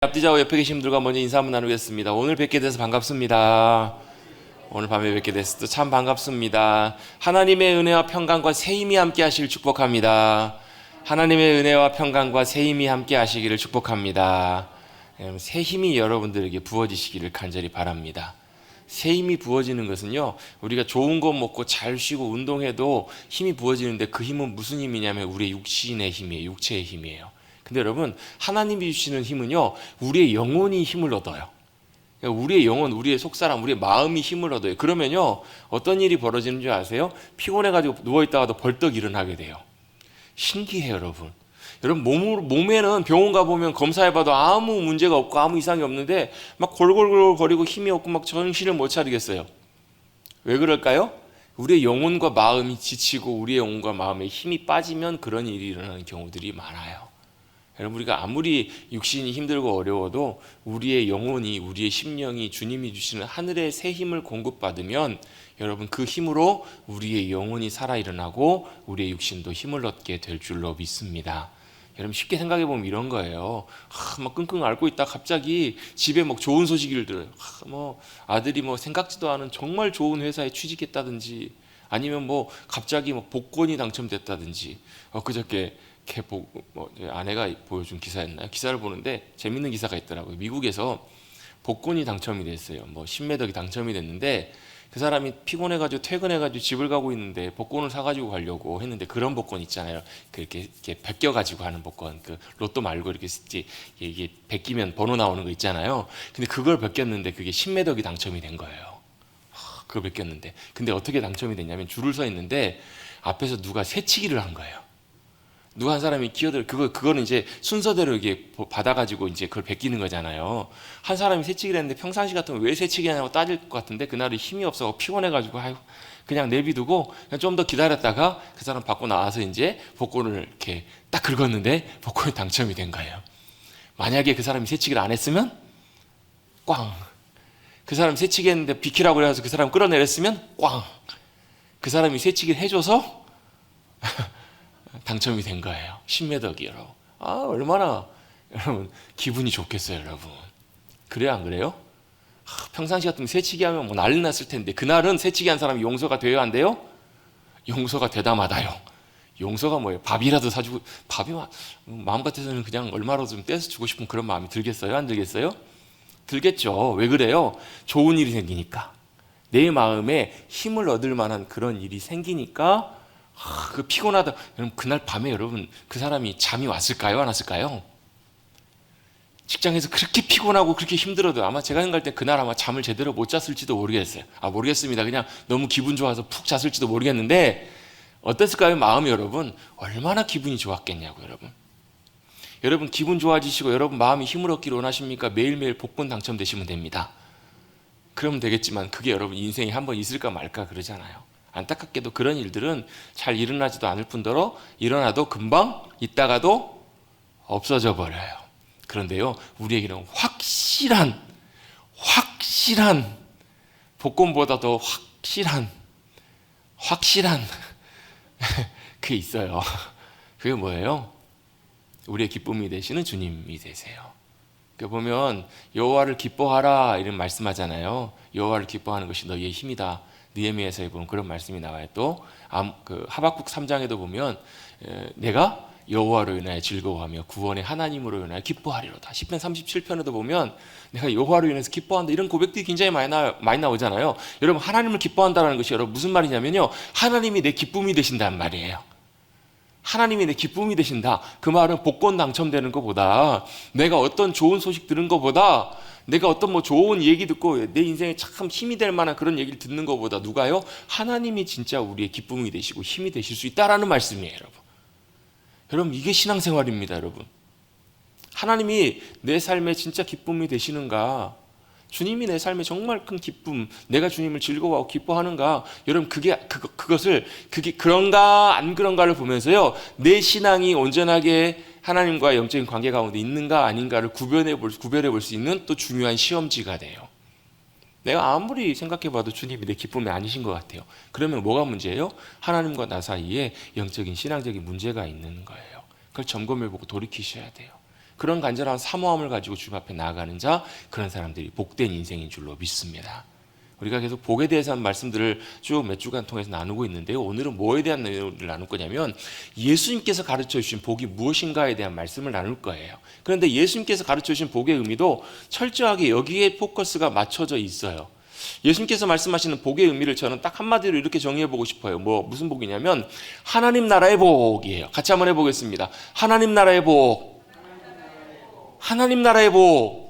앞뒤좌우 옆에 계신 분들과 먼저 인사 한번 나누겠습니다. 오늘 뵙게 돼서 반갑습니다. 오늘 밤에 뵙게 돼서 참 반갑습니다. 하나님의 은혜와 평강과 새 힘이 함께 하시길 축복합니다. 하나님의 은혜와 평강과 새 힘이 함께 하시기를 축복합니다. 새 힘이 여러분들에게 부어지시기를 간절히 바랍니다. 새 힘이 부어지는 것은요, 우리가 좋은 거 먹고 잘 쉬고 운동해도 힘이 부어지는데, 그 힘은 무슨 힘이냐면 우리의 육신의 힘이에요. 육체의 힘이에요. 근데 여러분, 하나님이 주시는 힘은요, 우리의 영혼이 힘을 얻어요. 우리의 영혼, 우리의 속사람, 우리의 마음이 힘을 얻어요. 그러면요, 어떤 일이 벌어지는 줄 아세요? 피곤해가지고 누워있다가도 벌떡 일어나게 돼요. 신기해요, 여러분. 여러분, 몸에는 병원 가보면 검사해봐도 아무 문제가 없고 아무 이상이 없는데 막 골골골거리고 힘이 없고 막 정신을 못 차리겠어요. 왜 그럴까요? 우리의 영혼과 마음이 지치고 우리의 영혼과 마음에 힘이 빠지면 그런 일이 일어나는 경우들이 많아요. 여러분, 우리가 아무리 육신이 힘들고 어려워도 우리의 영혼이, 우리의 심령이 주님이 주시는 하늘의 새 힘을 공급받으면 여러분, 그 힘으로 우리의 영혼이 살아 일어나고 우리의 육신도 힘을 얻게 될 줄로 믿습니다. 여러분, 쉽게 생각해 보면 이런 거예요. 막 끙끙 앓고 있다 갑자기 집에 막 좋은 소식을 들어요. 아들이 생각지도 않은 정말 좋은 회사에 취직했다든지, 아니면 갑자기 복권이 당첨됐다든지. 그저께 아내가 보여준 기사였나요? 기사를 보는데 재밌는 기사가 있더라고요. 미국에서 복권이 당첨이 됐어요. 10매덕이 당첨이 됐는데, 그 사람이 피곤해가지고 퇴근해가지고 집을 가고 있는데 복권을 사가지고 가려고 했는데, 그런 복권 있잖아요. 이렇게 베껴가지고 하는 복권, 그 로또 말고 이게 베끼면 번호 나오는 거 있잖아요. 근데 그걸 베꼈는데 그게 10매덕이 당첨이 된 거예요. 그걸 베꼈는데, 근데 어떻게 당첨이 됐냐면, 줄을 서 있는데 앞에서 누가 새치기를 한 거예요. 누가 한 사람이 그거는 이제 순서대로 이게 받아가지고 이제 그걸 베끼는 거잖아요. 한 사람이 새치기를 했는데, 평상시 같으면 왜 새치기 하냐고 따질 것 같은데, 그날은 힘이 없어서 피곤해가지고 그냥 내비두고 좀 더 기다렸다가 그 사람 받고 나와서 이제 복권을 이렇게 딱 긁었는데 복권이 당첨이 된 거예요. 만약에 그 사람이 새치기를 안 했으면 꽝. 그 사람이 새치기 했는데 비키라고 해서 그 사람 끌어내렸으면 꽝. 그 사람이 새치기를 해줘서 당첨이 된 거예요. 10매덕이요. 얼마나 여러분 기분이 좋겠어요, 여러분. 그래요, 안 그래요? 평상시 같으면 새치기 하면 난리 났을 텐데, 그날은 새치기 한 사람이 용서가 돼요, 안 돼요? 용서가 되다 마다요. 용서가 뭐예요? 밥이라도 사주고, 밥이 마음 같아서는 그냥 얼마라도 좀 떼서 주고 싶은 그런 마음이 들겠어요, 안 들겠어요? 들겠죠. 왜 그래요? 좋은 일이 생기니까. 내 마음에 힘을 얻을 만한 그런 일이 생기니까. 그 피곤하다. 여러분, 그날 밤에 여러분, 그 사람이 잠이 왔을까요? 안 왔을까요? 직장에서 그렇게 피곤하고 그렇게 힘들어도 아마 제가 생각할 때 그날 아마 잠을 제대로 못 잤을지도 모르겠어요. 모르겠습니다. 그냥 너무 기분 좋아서 푹 잤을지도 모르겠는데, 어땠을까요? 마음이 여러분, 얼마나 기분이 좋았겠냐고. 여러분 기분 좋아지시고 여러분 마음이 힘을 얻기를 원하십니까? 매일매일 복권 당첨되시면 됩니다. 그러면 되겠지만, 그게 여러분 인생에 한번 있을까 말까 그러잖아요. 안타깝게도 그런 일들은 잘 일어나지도 않을 뿐더러 일어나도 금방 있다가도 없어져 버려요. 그런데요, 우리에게는 확실한 복권보다 더 확실한 그게 있어요. 그게 뭐예요? 우리의 기쁨이 되시는 주님이 되세요. 보면 여호와를 기뻐하라 이런 말씀하잖아요. 여호와를 기뻐하는 것이 너희의 힘이다. 느헤미야서에 보면 그런 말씀이 나와요. 또 하박국 3장에도 보면 내가 여호와로 인하여 즐거워하며 구원의 하나님으로 인하여 기뻐하리로다. 시편 37편에도 보면 내가 여호와로 인해서 기뻐한다, 이런 고백들이 굉장히 많이 나오잖아요. 여러분, 하나님을 기뻐한다는 것이 여러분 무슨 말이냐면요, 하나님이 내 기쁨이 되신다는 말이에요. 하나님이 내 기쁨이 되신다. 그 말은 복권 당첨되는 것보다, 내가 어떤 좋은 소식 들은 것보다, 내가 어떤 좋은 얘기 듣고 내 인생에 참 힘이 될 만한 그런 얘기를 듣는 것보다, 누가요? 하나님이 진짜 우리의 기쁨이 되시고 힘이 되실 수 있다라는 말씀이에요, 여러분. 여러분, 이게 신앙생활입니다, 여러분. 하나님이 내 삶에 진짜 기쁨이 되시는가? 주님이 내 삶에 정말 큰 기쁨, 내가 주님을 즐거워하고 기뻐하는가? 여러분, 그게 그런가 안 그런가를 보면서요, 내 신앙이 온전하게 하나님과 영적인 관계 가운데 있는가 아닌가를 구별해 볼 수 있는 또 중요한 시험지가 돼요. 내가 아무리 생각해봐도 주님이 내 기쁨이 아니신 것 같아요. 그러면 뭐가 문제예요? 하나님과 나 사이에 영적인 신앙적인 문제가 있는 거예요. 그걸 점검해보고 돌이키셔야 돼요. 그런 간절한 사모함을 가지고 주님 앞에 나아가는 자, 그런 사람들이 복된 인생인 줄로 믿습니다. 우리가 계속 복에 대해서 한 말씀들을 쭉 몇 주간 통해서 나누고 있는데요. 오늘은 뭐에 대한 내용을 나눌 거냐면 예수님께서 가르쳐 주신 복이 무엇인가에 대한 말씀을 나눌 거예요. 그런데 예수님께서 가르쳐 주신 복의 의미도 철저하게 여기에 포커스가 맞춰져 있어요. 예수님께서 말씀하시는 복의 의미를 저는 딱 한마디로 이렇게 정의해 보고 싶어요. 무슨 복이냐면 하나님 나라의 복이에요. 같이 한번 해보겠습니다. 하나님 나라의 복. 하나님 나라의 복.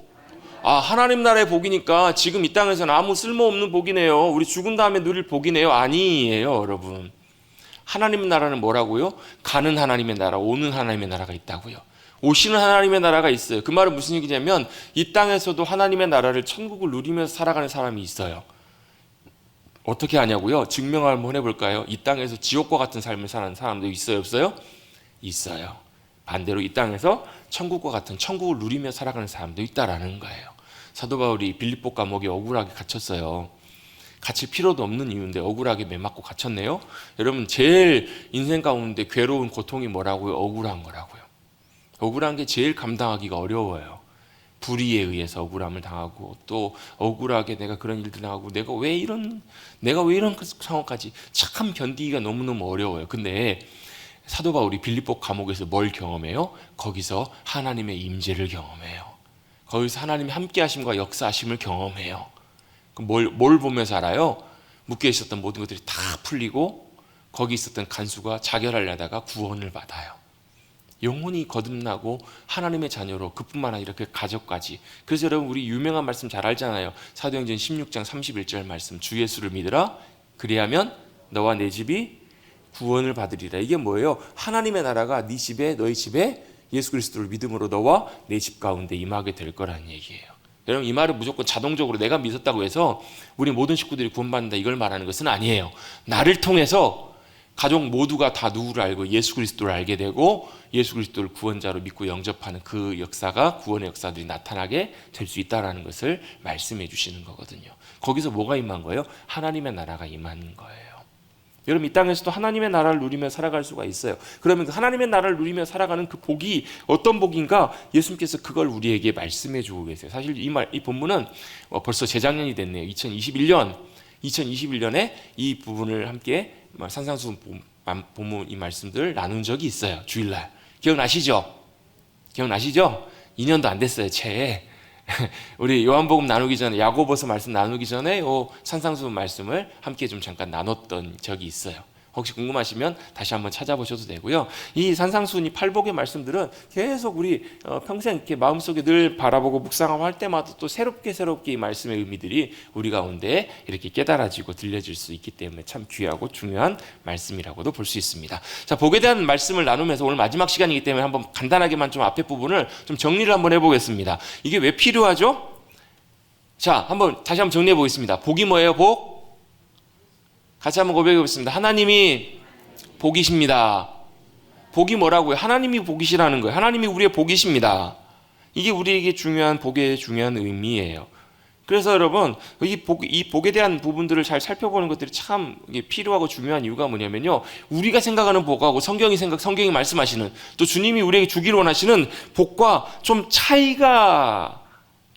하나님 나라의 복이니까 지금 이 땅에서는 아무 쓸모없는 복이네요. 우리 죽은 다음에 누릴 복이네요. 아니에요, 여러분. 하나님 나라는 뭐라고요? 가는 하나님의 나라, 오는 하나님의 나라가 있다고요. 오시는 하나님의 나라가 있어요. 그 말은 무슨 얘기냐면 이 땅에서도 하나님의 나라를, 천국을 누리면서 살아가는 사람이 있어요. 어떻게 하냐고요? 증명을 한번 해볼까요? 이 땅에서 지옥과 같은 삶을 사는 사람도 있어요, 없어요? 있어요. 반대로 이 땅에서 천국과 같은 천국을 누리며 살아가는 사람도 있다라는 거예요. 사도 바울이 빌립보 감옥에 억울하게 갇혔어요. 갇힐 필요도 없는 이유인데 억울하게 매맞고 갇혔네요. 여러분, 제일 인생 가운데 괴로운 고통이 뭐라고요? 억울한 거라고요. 억울한 게 제일 감당하기가 어려워요. 불의에 의해서 억울함을 당하고, 또 억울하게 내가 그런 일들 당하고, 내가 왜 이런 상황까지 참 견디기가 너무너무 어려워요. 근데 사도 바울이 빌립보 감옥에서 뭘 경험해요? 거기서 하나님의 임재를 경험해요. 거기서 하나님의 함께하심과 역사하심을 경험해요. 뭘 보면서 알아요? 묶여 있었던 모든 것들이 다 풀리고 거기 있었던 간수가 자결하려다가 구원을 받아요. 영혼이 거듭나고 하나님의 자녀로, 그뿐만 아니라 그 가족까지. 그래서 여러분, 우리 유명한 말씀 잘 알잖아요. 사도행전 16장 31절 말씀, 주 예수를 믿으라 그리하면 너와 내 집이 구원을 받으리라. 이게 뭐예요? 하나님의 나라가 네 집에, 너희 집에 예수 그리스도를 믿음으로 너와 내 집 가운데 임하게 될 거라는 얘기예요. 여러분, 이 말은 무조건 자동적으로 내가 믿었다고 해서 우리 모든 식구들이 구원받는다 이걸 말하는 것은 아니에요. 나를 통해서 가족 모두가 다 누구를 알고 예수 그리스도를 알게 되고 예수 그리스도를 구원자로 믿고 영접하는 그 역사가, 구원의 역사들이 나타나게 될 수 있다는 것을 말씀해 주시는 거거든요. 거기서 뭐가 임한 거예요? 하나님의 나라가 임한 거예요. 여러분, 이 땅에서도 하나님의 나라를 누리며 살아갈 수가 있어요. 그러면 그 하나님의 나라를 누리며 살아가는 그 복이 어떤 복인가? 예수님께서 그걸 우리에게 말씀해 주고 계세요. 사실 이 본문은 벌써 재작년이 됐네요. 2021년에 이 부분을 함께 산상수 본문 이 말씀들 나눈 적이 있어요. 주일날. 기억나시죠? 2년도 안 됐어요, 채. 우리 요한복음 나누기 전에, 야고보서 말씀 나누기 전에 산상수 말씀을 함께 좀 잠깐 나눴던 적이 있어요. 혹시 궁금하시면 다시 한번 찾아보셔도 되고요. 이 산상수훈, 팔복의 말씀들은 계속 우리 평생 이렇게 마음속에 늘 바라보고 묵상하고 할 때마다 또 새롭게 이 말씀의 의미들이 우리 가운데 이렇게 깨달아지고 들려질 수 있기 때문에 참 귀하고 중요한 말씀이라고도 볼 수 있습니다. 자, 복에 대한 말씀을 나누면서 오늘 마지막 시간이기 때문에 한번 간단하게만 좀 앞에 부분을 좀 정리를 한번 해보겠습니다. 이게 왜 필요하죠? 자, 다시 한번 정리해 보겠습니다. 복이 뭐예요? 복? 같이 한번 고백해 보겠습니다. 하나님이 복이십니다. 복이 뭐라고요? 하나님이 복이시라는 거예요. 하나님이 우리의 복이십니다. 이게 우리에게 중요한 복의 중요한 의미예요. 그래서 여러분, 이 복에 대한 부분들을 잘 살펴보는 것들이 참 필요하고 중요한 이유가 뭐냐면요, 우리가 생각하는 복하고 성경이 말씀하시는, 또 주님이 우리에게 주기를 원하시는 복과 좀 차이가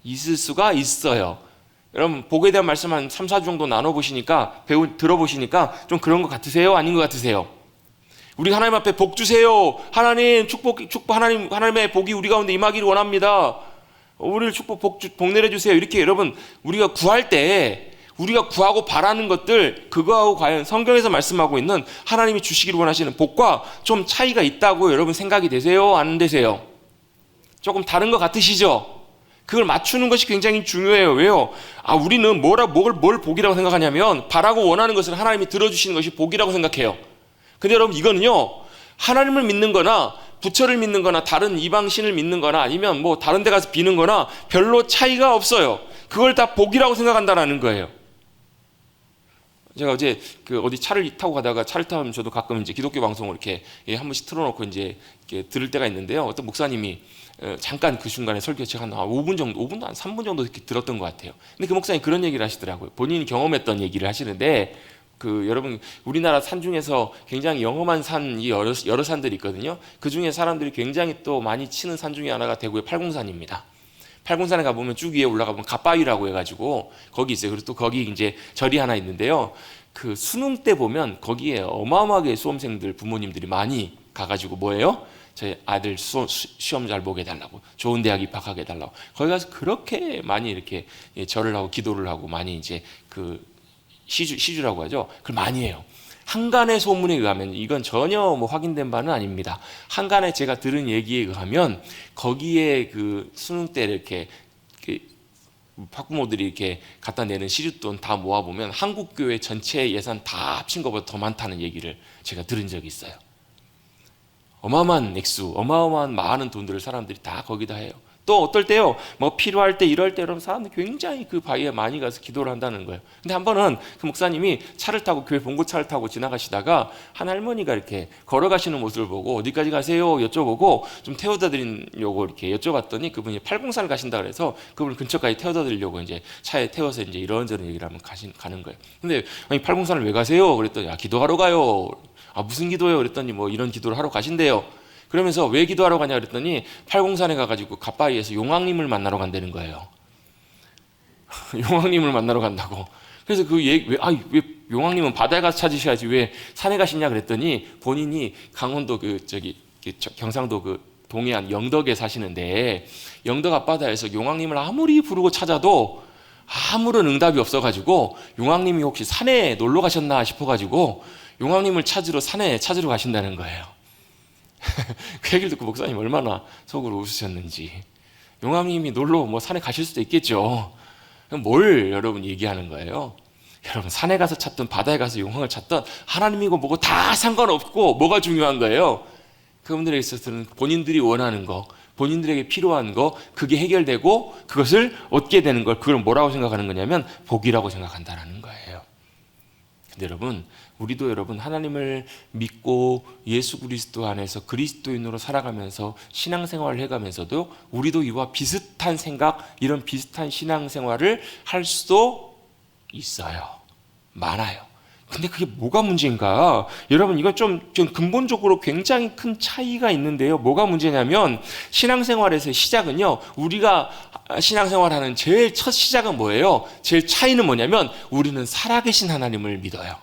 있을 수가 있어요. 여러분, 복에 대한 말씀 한 3, 4주 정도 나눠보시니까, 들어보시니까 좀 그런 것 같으세요? 아닌 것 같으세요? 우리 하나님 앞에 복 주세요. 하나님 축복, 하나님의 복이 우리 가운데 임하기를 원합니다. 우리를 복 내려주세요. 이렇게 여러분, 우리가 구할 때, 우리가 구하고 바라는 것들, 그거하고 과연 성경에서 말씀하고 있는 하나님이 주시기를 원하시는 복과 좀 차이가 있다고 여러분 생각이 되세요? 안 되세요? 조금 다른 것 같으시죠? 그걸 맞추는 것이 굉장히 중요해요. 왜요? 우리는 뭘 복이라고 생각하냐면, 바라고 원하는 것을 하나님이 들어주시는 것이 복이라고 생각해요. 근데 여러분, 이거는요, 하나님을 믿는 거나 부처를 믿는 거나 다른 이방신을 믿는 거나 아니면 다른 데 가서 비는 거나 별로 차이가 없어요. 그걸 다 복이라고 생각한다는 거예요. 제가 어제 어디 차를 타고 가다가, 차를 타면 저도 가끔 이제 기독교 방송을 이렇게 한 번씩 틀어놓고 이제 이렇게 들을 때가 있는데요. 어떤 목사님이 잠깐 그 순간에 설교 제가 한 5분 정도, 5분도 한 3분 정도 이렇게 들었던 것 같아요. 근데 그 목사님이 그런 얘기를 하시더라고요. 본인이 경험했던 얘기를 하시는데, 여러분 우리나라 산 중에서 굉장히 영험한 산이 여러 산들이 있거든요. 그 중에 사람들이 굉장히 또 많이 치는 산 중에 하나가 대구의 팔공산입니다. 팔공산에 가보면 쭉 위에 올라가보면 갓바위라고 해가지고 거기 있어요. 그리고 또 거기 이제 절이 하나 있는데요. 그 수능 때 보면 거기에 어마어마하게 수험생들 부모님들이 많이 가가지고 뭐예요? 저희 아들 시험 잘 보게 해달라고, 좋은 대학 입학하게 해달라고, 거기 가서 그렇게 많이 이렇게 절을 하고 기도를 하고 많이 이제 그 시주라고 하죠. 그걸 많이 해요. 한간의 소문에 의하면, 이건 전혀 뭐 확인된 바는 아닙니다. 한간에 제가 들은 얘기에 의하면 거기에 그 수능 때 이렇게 학부모들이 이렇게 갖다 내는 시주돈 다 모아보면 한국교회 전체 예산 다 합친 것보다 더 많다는 얘기를 제가 들은 적이 있어요. 어마어마한 액수, 어마어마한 많은 돈들을 사람들이 다 거기다 해요. 또 어떨 때요, 뭐 필요할 때 이럴 때 여러분 사람들이 굉장히 그 바위에 많이 가서 기도를 한다는 거예요. 근데 한 번은 그 목사님이 차를 타고, 교회 봉고차를 타고 지나가시다가 한 할머니가 이렇게 걸어가시는 모습을 보고 어디까지 가세요? 여쭤보고 좀 태워다 드리려고 이렇게 여쭤봤더니 그분이 팔공산을 가신다 그래서 그분을 근처까지 태워다 드리려고 이제 차에 태워서 이제 이런저런 얘기를 하면 가는 거예요. 근데 아니 팔공산을 왜 가세요? 그랬더니 기도하러 가요. 무슨 기도예요? 그랬더니 뭐 이런 기도를 하러 가신대요. 그러면서 왜 기도하러 가냐 그랬더니 팔공산에 가가지고 갓바위에서 용왕님을 만나러 간다는 거예요. 용왕님을 만나러 간다고. 그래서 왜 용왕님은 바다에 가서 찾으셔야지 왜 산에 가시냐 그랬더니 본인이 강원도 경상도 그 동해안 영덕에 사시는데 영덕 앞바다에서 용왕님을 아무리 부르고 찾아도 아무런 응답이 없어가지고 용왕님이 혹시 산에 놀러 가셨나 싶어가지고 용왕님을 찾으러 산에 찾으러 가신다는 거예요. 그 얘기를 듣고 목사님 얼마나 속으로 웃으셨는지. 용왕님이 놀러 뭐 산에 가실 수도 있겠죠. 뭘 여러분 얘기하는 거예요? 여러분 산에 가서 찾든 바다에 가서 용왕을 찾든 하나님이고 뭐고 다 상관없고 뭐가 중요한 거예요? 그분들에게 있어서는 본인들이 원하는 거, 본인들에게 필요한 거, 그게 해결되고 그것을 얻게 되는 걸, 그걸 뭐라고 생각하는 거냐면 복이라고 생각한다는 거예요. 근데 여러분, 우리도 여러분 하나님을 믿고 예수 그리스도 안에서 그리스도인으로 살아가면서 신앙생활을 해가면서도 우리도 이와 비슷한 생각, 이런 비슷한 신앙생활을 할 수도 있어요. 많아요. 근데 그게 뭐가 문제인가? 여러분 이건 좀 근본적으로 굉장히 큰 차이가 있는데요. 뭐가 문제냐면 신앙생활에서의 시작은요, 우리가 신앙생활하는 제일 첫 시작은 뭐예요? 제일 차이는 뭐냐면 우리는 살아계신 하나님을 믿어요.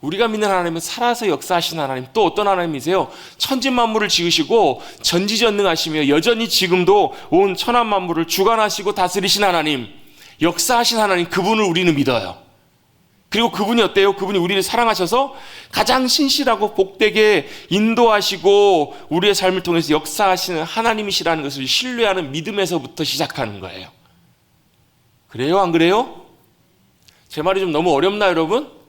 우리가 믿는 하나님은 살아서 역사하신 하나님, 또 어떤 하나님이세요? 천지만물을 지으시고 전지전능하시며 여전히 지금도 온 천하만물을 주관하시고 다스리신 하나님, 역사하신 하나님, 그분을 우리는 믿어요. 그리고 그분이 어때요? 그분이 우리를 사랑하셔서 가장 신실하고 복되게 인도하시고 우리의 삶을 통해서 역사하시는 하나님이시라는 것을 신뢰하는 믿음에서부터 시작하는 거예요. 그래요? 안 그래요? 제 말이 좀 너무 어렵나요, 여러분?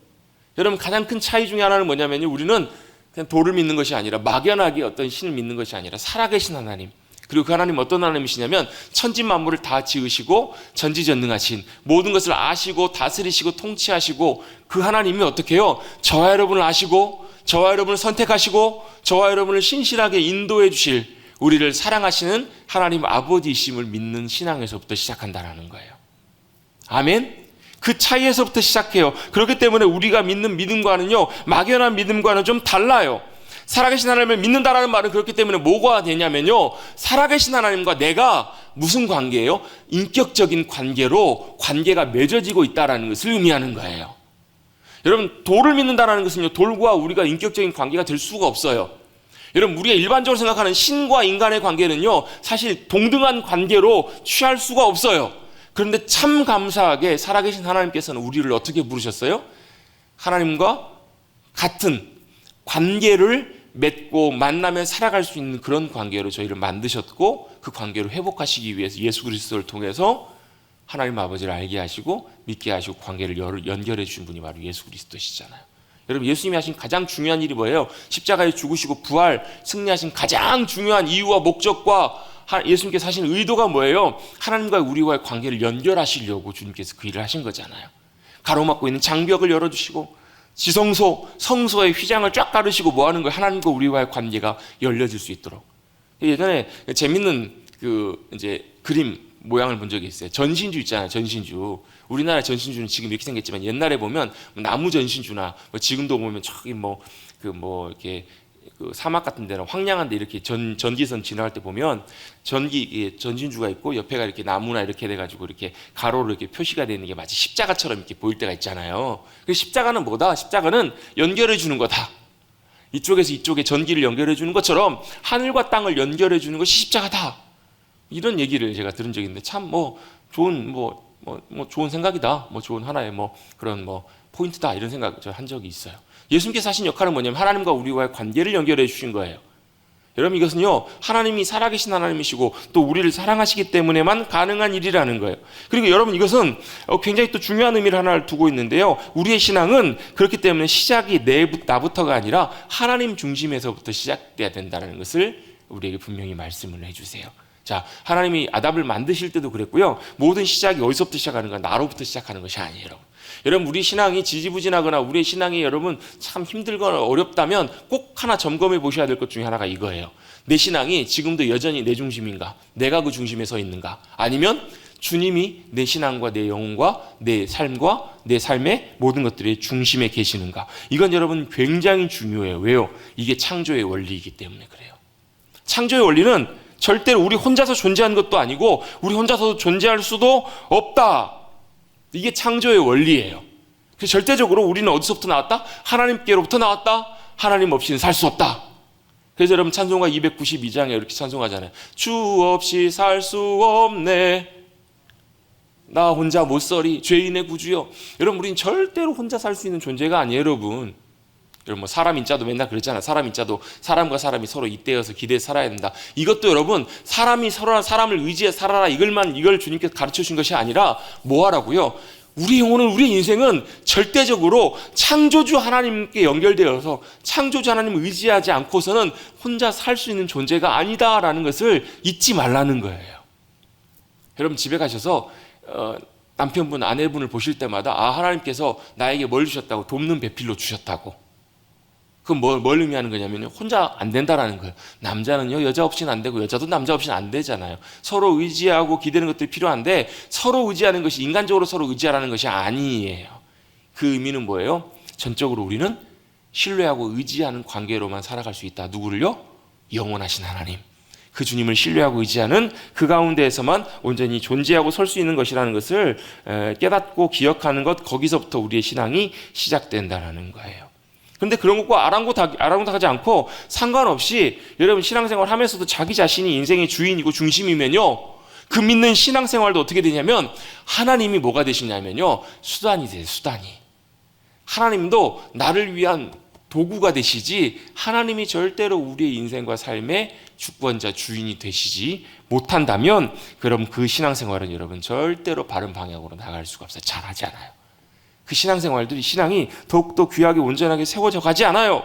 여러분 가장 큰 차이 중에 하나는 뭐냐면요, 우리는 그냥 돌을 믿는 것이 아니라 막연하게 어떤 신을 믿는 것이 아니라 살아계신 하나님, 그리고 그 하나님 어떤 하나님이시냐면 천지만물을 다 지으시고 전지전능하신, 모든 것을 아시고 다스리시고 통치하시고, 그 하나님이 어떻게 해요? 저와 여러분을 아시고 저와 여러분을 선택하시고 저와 여러분을 신실하게 인도해 주실, 우리를 사랑하시는 하나님 아버지이심을 믿는 신앙에서부터 시작한다는 거예요. 아멘? 그 차이에서부터 시작해요. 그렇기 때문에 우리가 믿는 믿음과는요, 막연한 믿음과는 좀 달라요. 살아계신 하나님을 믿는다라는 말은 그렇기 때문에 뭐가 되냐면요, 살아계신 하나님과 내가 무슨 관계예요? 인격적인 관계로 관계가 맺어지고 있다는 것을 의미하는 거예요. 여러분 돌을 믿는다는 것은요, 돌과 우리가 인격적인 관계가 될 수가 없어요. 여러분 우리가 일반적으로 생각하는 신과 인간의 관계는요, 사실 동등한 관계로 취할 수가 없어요. 그런데 참 감사하게 살아계신 하나님께서는 우리를 어떻게 부르셨어요? 하나님과 같은 관계를 맺고 만나면 살아갈 수 있는 그런 관계로 저희를 만드셨고, 그 관계를 회복하시기 위해서 예수 그리스도를 통해서 하나님 아버지를 알게 하시고 믿게 하시고 관계를 연결해 주신 분이 바로 예수 그리스도시잖아요. 여러분 예수님이 하신 가장 중요한 일이 뭐예요? 십자가에 죽으시고 부활 승리하신 가장 중요한 이유와 목적과 예수님께서 하신 의도가 뭐예요? 하나님과 우리와의 관계를 연결하시려고 주님께서 그 일을 하신 거잖아요. 가로막고 있는 장벽을 열어주시고 지성소, 성소의 휘장을 쫙 가르시고 뭐 하는 거예요? 하나님과 우리와의 관계가 열려질 수 있도록. 예전에 재밌는 이제 그림 모양을 본 적이 있어요. 전신주 있잖아요. 전신주. 우리나라 전신주는 지금 이렇게 생겼지만 옛날에 보면 나무 전신주나 지금도 보면 저기 이렇게 그 사막 같은 데는 황량한데 이렇게 전기선 지나갈 때 보면 전신주가 있고 옆에가 이렇게 나무나 이렇게 돼가지고 이렇게 가로로 이렇게 표시가 되는 게 마치 십자가처럼 이렇게 보일 때가 있잖아요. 그 십자가는 뭐다? 십자가는 연결해 주는 거다. 이쪽에서 이쪽에 전기를 연결해 주는 것처럼 하늘과 땅을 연결해 주는 것이 십자가다. 이런 얘기를 제가 들은 적이 있는데 참 좋은 생각이다. 좋은 하나의 그런 포인트다. 이런 생각 저 한 적이 있어요. 예수님께서 하신 역할은 뭐냐면 하나님과 우리와의 관계를 연결해 주신 거예요. 여러분 이것은요 하나님이 살아계신 하나님이시고 또 우리를 사랑하시기 때문에만 가능한 일이라는 거예요. 그리고 여러분 이것은 굉장히 또 중요한 의미를 하나를 두고 있는데요. 우리의 신앙은 그렇기 때문에 시작이 나부터가 아니라 하나님 중심에서부터 시작돼야 된다는 것을 우리에게 분명히 말씀을 해주세요. 자, 하나님이 아담을 만드실 때도 그랬고요. 모든 시작이 어디서부터 시작하는가? 나로부터 시작하는 것이 아니에요. 여러분 우리 신앙이 지지부진하거나 우리의 신앙이 여러분 참 힘들거나 어렵다면 꼭 하나 점검해 보셔야 될 것 중에 하나가 이거예요. 내 신앙이 지금도 여전히 내 중심인가? 내가 그 중심에 서 있는가? 아니면 주님이 내 신앙과 내 영혼과 내 삶과 내 삶의 모든 것들의 중심에 계시는가? 이건 여러분 굉장히 중요해요. 왜요? 이게 창조의 원리이기 때문에 그래요. 창조의 원리는 절대로 우리 혼자서 존재하는 것도 아니고 우리 혼자서 존재할 수도 없다. 이게 창조의 원리예요. 그래서 절대적으로 우리는 어디서부터 나왔다? 하나님께로부터 나왔다. 하나님 없이는 살 수 없다. 그래서 여러분 찬송가 292장에 이렇게 찬송하잖아요. 주 없이 살 수 없네. 나 혼자 못서리 죄인의 구주여. 여러분 우리는 절대로 혼자 살 수 있는 존재가 아니에요. 여러분 사람 인자도 맨날 그랬잖아요. 사람 인자도 사람과 사람이 서로 잇대어서 기대해 살아야 된다. 이것도 여러분 사람이 서로 사람을 의지해 살아라 이걸 주님께서 가르쳐 주신 것이 아니라 뭐 하라고요? 우리 영혼은 우리 인생은 절대적으로 창조주 하나님께 연결되어서 창조주 하나님을 의지하지 않고서는 혼자 살 수 있는 존재가 아니다라는 것을 잊지 말라는 거예요. 여러분 집에 가셔서 남편분 아내분을 보실 때마다 하나님께서 나에게 뭘 주셨다고? 돕는 배필로 주셨다고. 그건 뭘 의미하는 거냐면 혼자 안 된다라는 거예요. 남자는요 여자 없이는 안 되고 여자도 남자 없이는 안 되잖아요. 서로 의지하고 기대는 것들이 필요한데 서로 의지하는 것이 인간적으로 서로 의지하라는 것이 아니에요. 그 의미는 뭐예요? 전적으로 우리는 신뢰하고 의지하는 관계로만 살아갈 수 있다. 누구를요? 영원하신 하나님. 그 주님을 신뢰하고 의지하는 그 가운데에서만 온전히 존재하고 설 수 있는 것이라는 것을 깨닫고 기억하는 것, 거기서부터 우리의 신앙이 시작된다는 거예요. 그런데 그런 것과 아랑곳하지 않고 상관없이 여러분 신앙생활 하면서도 자기 자신이 인생의 주인이고 중심이면요, 그 믿는 신앙생활도 어떻게 되냐면 하나님이 뭐가 되시냐면요, 수단이 돼요. 수단이. 하나님도 나를 위한 도구가 되시지 하나님이 절대로 우리의 인생과 삶의 주권자 주인이 되시지 못한다면 그럼 그 신앙생활은 여러분 절대로 바른 방향으로 나갈 수가 없어요. 잘하지 않아요. 그 신앙생활들이 신앙이 더욱더 귀하게 온전하게 세워져 가지 않아요.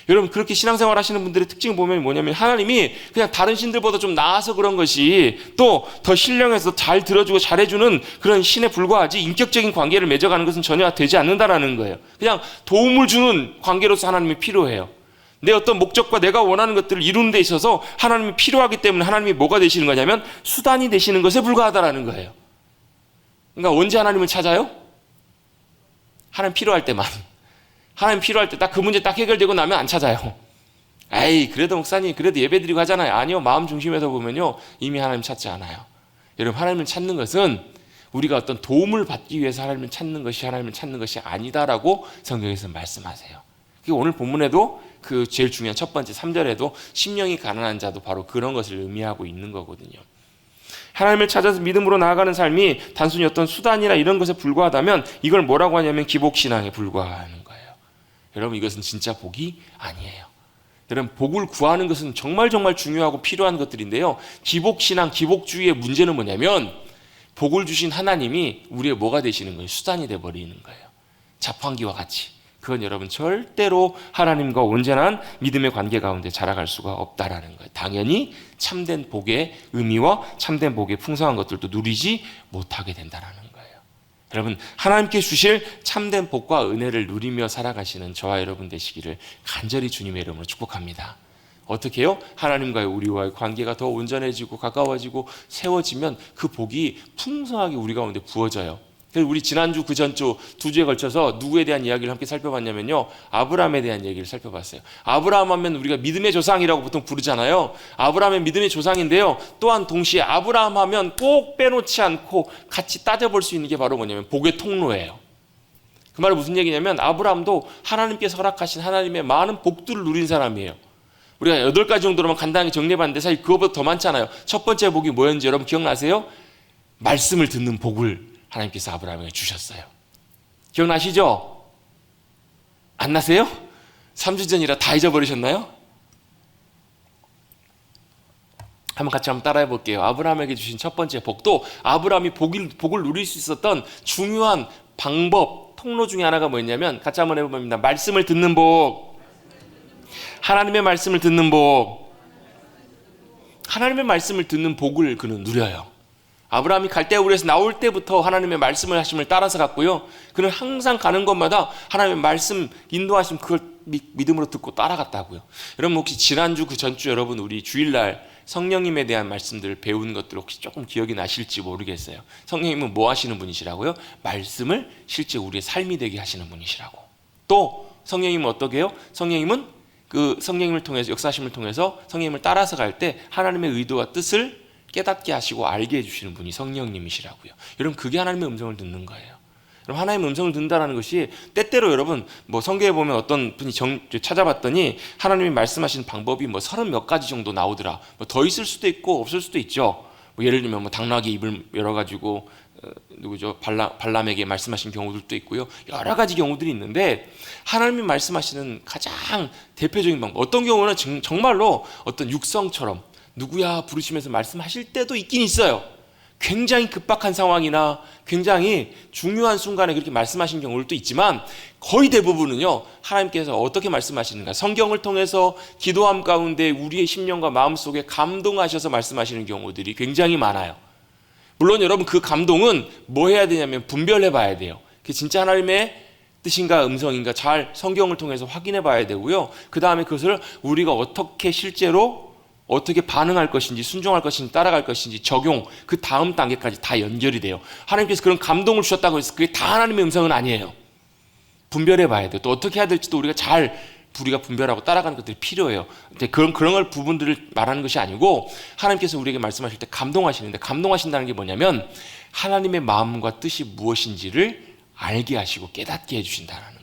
여러분 그렇게 신앙생활 하시는 분들의 특징을 보면 뭐냐면 하나님이 그냥 다른 신들보다 좀 나아서 그런 것이 또 더 신령해서 잘 들어주고 잘해주는 그런 신에 불과하지 인격적인 관계를 맺어가는 것은 전혀 되지 않는다라는 거예요. 그냥 도움을 주는 관계로서 하나님이 필요해요. 내 어떤 목적과 내가 원하는 것들을 이루는 데 있어서 하나님이 필요하기 때문에 하나님이 뭐가 되시는 거냐면 수단이 되시는 것에 불과하다라는 거예요. 그러니까 언제 하나님을 찾아요? 하나님 필요할 때만. 하나님 필요할 때 딱 그 문제 딱 해결되고 나면 안 찾아요. 에이 그래도 목사님 그래도 예배드리고 하잖아요. 아니요, 마음 중심에서 보면요 이미 하나님 찾지 않아요. 여러분 하나님을 찾는 것은 우리가 어떤 도움을 받기 위해서 하나님을 찾는 것이 아니다라고 성경에서 말씀하세요. 오늘 본문에도 그 제일 중요한 첫 번째 3절에도 심령이 가난한 자도 바로 그런 것을 의미하고 있는 거거든요. 하나님을 찾아서 믿음으로 나아가는 삶이 단순히 어떤 수단이나 이런 것에 불과하다면 이걸 뭐라고 하냐면 기복신앙에 불과하는 거예요. 여러분 이것은 진짜 복이 아니에요. 여러분 복을 구하는 것은 정말 중요하고 필요한 것들인데요. 기복신앙, 기복주의의 문제는 뭐냐면 복을 주신 하나님이 우리의 뭐가 되시는 거예요? 수단이 돼버리는 거예요. 자판기와 같이. 그건 여러분 절대로 하나님과 온전한 믿음의 관계 가운데 자라갈 수가 없다라는 거예요. 당연히 참된 복의 의미와 참된 복의 풍성한 것들도 누리지 못하게 된다라는 거예요. 여러분 하나님께 주실 참된 복과 은혜를 누리며 살아가시는 저와 여러분 되시기를 간절히 주님의 이름으로 축복합니다. 어떻게 해요? 하나님과의 우리와의 관계가 더 온전해지고 가까워지고 세워지면 그 복이 풍성하게 우리 가운데 부어져요. 그래서 우리 지난주 그 전주 2주에 걸쳐서 누구에 대한 이야기를 함께 살펴봤냐면요, 아브라함에 대한 얘기를 살펴봤어요. 아브라함 하면 우리가 믿음의 조상이라고 보통 부르잖아요. 아브라함은 믿음의 조상인데요, 또한 동시에 아브라함 하면 꼭 빼놓지 않고 같이 따져볼 수 있는 게 바로 뭐냐면 복의 통로예요. 그 말은 무슨 얘기냐면 아브라함도 하나님께서 허락하신 하나님의 많은 복들을 누린 사람이에요. 우리가 8가지 정도로만 간단하게 정리해봤는데 사실 그거보다 더 많잖아요. 첫 번째 복이 뭐였는지 여러분 기억나세요? 말씀을 듣는 복을 하나님께서 아브라함에게 주셨어요. 기억나시죠? 안 나세요? 3주 전이라 다 잊어버리셨나요? 한번 같이 따라해 볼게요. 아브라함에게 주신 첫 번째 복도 아브라함이 복을 누릴 수 있었던 중요한 방법, 통로 중에 하나가 뭐였냐면 같이 한번 해봅니다. 말씀을 듣는 복. 하나님의 말씀을 듣는 복. 하나님의 말씀을 듣는 복을 그는 누려요. 아브라함이 갈대아 우르에서 나올 때부터 하나님의 말씀을 하심을 따라서 갔고요. 그는 항상 가는 곳마다 하나님의 말씀 인도하심 그걸 믿음으로 듣고 따라갔다고요. 여러분 혹시 지난주 그 전주 여러분 우리 주일날 성령님에 대한 말씀들을 배운 것들 혹시 조금 기억이 나실지 모르겠어요. 성령님은 뭐 하시는 분이시라고요? 말씀을 실제 우리의 삶이 되게 하시는 분이시라고. 또 성령님은 어떻게 해요? 성령님은 그 성령님을 통해서 역사하심을 통해서 성령님을 따라서 갈 때 하나님의 의도와 뜻을 깨닫게 하시고 알게 해주시는 분이 성령님이시라고요. 여러분 그게 하나님의 음성을 듣는 거예요. 여러분 하나님의 음성을 듣는다는 것이 때때로 여러분 뭐 성경에 보면 어떤 분이 찾아봤더니 하나님이 말씀하시는 방법이 뭐 30몇 가지 정도 나오더라. 뭐 더 있을 수도 있고 없을 수도 있죠. 뭐 예를 들면 뭐 당나귀 입을 열어가지고 누구죠? 발람에게 말씀하신 경우들도 있고요. 여러 가지 경우들이 있는데 하나님이 말씀하시는 가장 대표적인 방법, 어떤 경우는 정말로 어떤 육성처럼 누구야 부르시면서 말씀하실 때도 있긴 있어요. 굉장히 급박한 상황이나 굉장히 중요한 순간에 그렇게 말씀하신 경우도 있지만 거의 대부분은요 하나님께서 어떻게 말씀하시는가, 성경을 통해서 기도함 가운데 우리의 심령과 마음속에 감동하셔서 말씀하시는 경우들이 굉장히 많아요. 물론 여러분 그 감동은 뭐 해야 되냐면 분별해 봐야 돼요. 그게 진짜 하나님의 뜻인가 음성인가 잘 성경을 통해서 확인해 봐야 되고요. 그 다음에 그것을 우리가 어떻게 실제로 어떻게 반응할 것인지, 순종할 것인지, 따라갈 것인지 적용, 그 다음 단계까지 다 연결이 돼요. 하나님께서 그런 감동을 주셨다고 해서 그게 다 하나님의 음성은 아니에요. 분별해 봐야 돼요. 또 어떻게 해야 될지도 우리가 분별하고 따라가는 것들이 필요해요. 그런 걸 부분들을 말하는 것이 아니고 하나님께서 우리에게 말씀하실 때 감동하시는데, 감동하신다는 게 뭐냐면 하나님의 마음과 뜻이 무엇인지를 알게 하시고 깨닫게 해주신다는 거예요.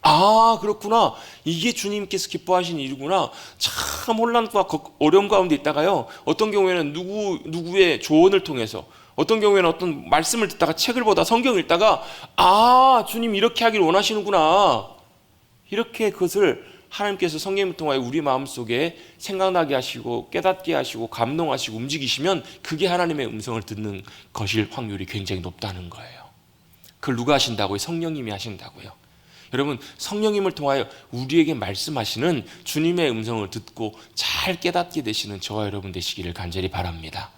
아 그렇구나, 이게 주님께서 기뻐하시는 일이구나. 참 혼란과 어려움 가운데 있다가요, 어떤 경우에는 누구의 조언을 통해서, 어떤 경우에는 어떤 말씀을 듣다가 책을 보다 성경을 읽다가 아 주님 이렇게 하길 원하시는구나, 이렇게 그것을 하나님께서 성령을 통하여 우리 마음속에 생각나게 하시고 깨닫게 하시고 감동하시고 움직이시면 그게 하나님의 음성을 듣는 것일 확률이 굉장히 높다는 거예요. 그걸 누가 하신다고요? 성령님이 하신다고요. 여러분 성령님을 통하여 우리에게 말씀하시는 주님의 음성을 듣고 잘 깨닫게 되시는 저와 여러분 되시기를 간절히 바랍니다.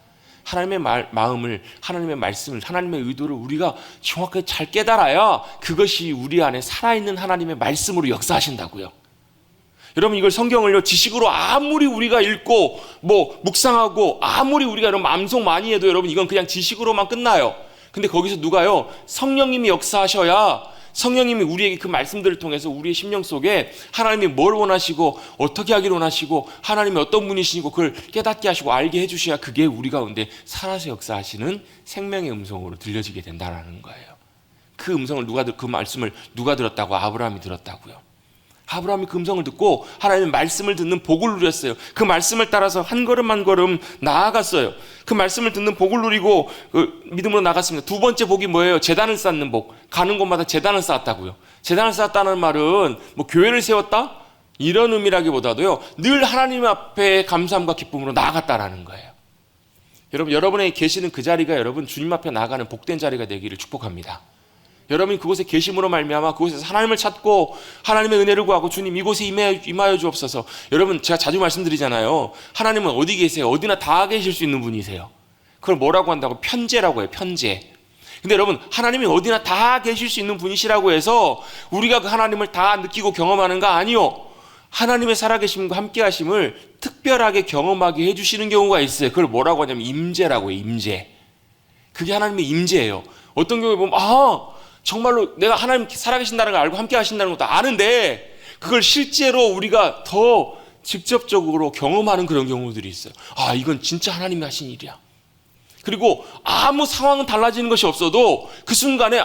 하나님의 마음을, 하나님의 말씀을, 하나님의 의도를 우리가 정확하게 잘 깨달아야 그것이 우리 안에 살아있는 하나님의 말씀으로 역사하신다고요. 여러분 이걸 성경을요 지식으로 아무리 우리가 읽고 뭐 묵상하고 아무리 우리가 여러분 암송 많이 해도 여러분 이건 그냥 지식으로만 끝나요. 근데 거기서 누가요? 성령님이 역사하셔야, 성령님이 우리에게 그 말씀들을 통해서 우리의 심령 속에 하나님이 뭘 원하시고 어떻게 하기를 원하시고 하나님이 어떤 분이시고 그걸 깨닫게 하시고 알게 해주셔야 그게 우리 가운데 살아서 역사하시는 생명의 음성으로 들려지게 된다는 거예요. 그 음성을 그 말씀을 누가 들었다고? 아브라함이 들었다고요. 아브라함이 그 음성을 듣고 하나님의 말씀을 듣는 복을 누렸어요. 그 말씀을 따라서 한 걸음 한 걸음 나아갔어요. 그 말씀을 듣는 복을 누리고 믿음으로 나갔습니다. 두 번째 복이 뭐예요? 제단을 쌓는 복. 가는 곳마다 제단을 쌓았다고요. 제단을 쌓았다는 말은 뭐 교회를 세웠다? 이런 의미라기보다도요, 늘 하나님 앞에 감사함과 기쁨으로 나아갔다라는 거예요. 여러분의 계시는 그 자리가 여러분 주님 앞에 나아가는 복된 자리가 되기를 축복합니다. 여러분이 그곳에 계심으로 말미암아 그곳에서 하나님을 찾고 하나님의 은혜를 구하고 주님 이곳에 임하여 주옵소서. 여러분 제가 자주 말씀드리잖아요. 하나님은 어디 계세요? 어디나 다 계실 수 있는 분이세요. 그걸 뭐라고 한다고? 편재라고 해요. 편재. 근데 여러분 하나님이 어디나 다 계실 수 있는 분이시라고 해서 우리가 그 하나님을 다 느끼고 경험하는 거 아니요. 하나님의 살아계심과 함께하심을 특별하게 경험하게 해주시는 경우가 있어요. 그걸 뭐라고 하냐면 임재라고 해요. 임재. 그게 하나님의 임재예요. 어떤 경우에 보면 정말로 내가 하나님 살아계신다는 걸 알고 함께하신다는 것도 아는데 그걸 실제로 우리가 더 직접적으로 경험하는 그런 경우들이 있어요. 이건 진짜 하나님이 하신 일이야. 그리고 아무 상황은 달라지는 것이 없어도 그 순간에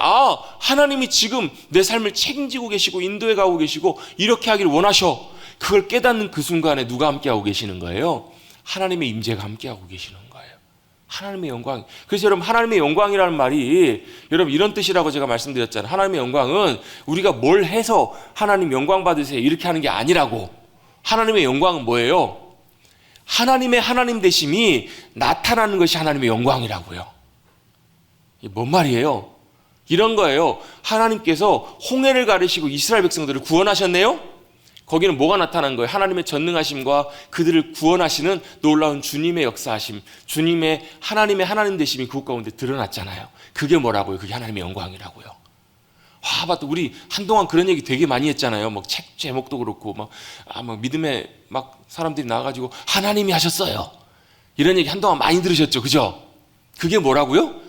하나님이 지금 내 삶을 책임지고 계시고 인도해 가고 계시고 이렇게 하기를 원하셔. 그걸 깨닫는 그 순간에 누가 함께하고 계시는 거예요? 하나님의 임재가 함께하고 계시는 거예요. 하나님의 영광. 그래서 여러분 하나님의 영광이라는 말이 여러분 이런 뜻이라고 제가 말씀드렸잖아요. 하나님의 영광은 우리가 뭘 해서 하나님 영광 받으세요 이렇게 하는 게 아니라고. 하나님의 영광은 뭐예요? 하나님의 하나님 되심이 나타나는 것이 하나님의 영광이라고요. 이게 뭔 말이에요? 이런 거예요. 하나님께서 홍해를 가르시고 이스라엘 백성들을 구원하셨네요. 거기는 뭐가 나타난 거예요? 하나님의 전능하심과 그들을 구원하시는 놀라운 주님의 역사하심, 주님의 하나님의 하나님 되심이 그곳 가운데 드러났잖아요. 그게 뭐라고요? 그게 하나님의 영광이라고요. 맞다. 우리 한동안 그런 얘기 되게 많이 했잖아요. 책 제목도 그렇고, 믿음의 사람들이 나와가지고 하나님이 하셨어요. 이런 얘기 한동안 많이 들으셨죠. 그죠? 그게 뭐라고요?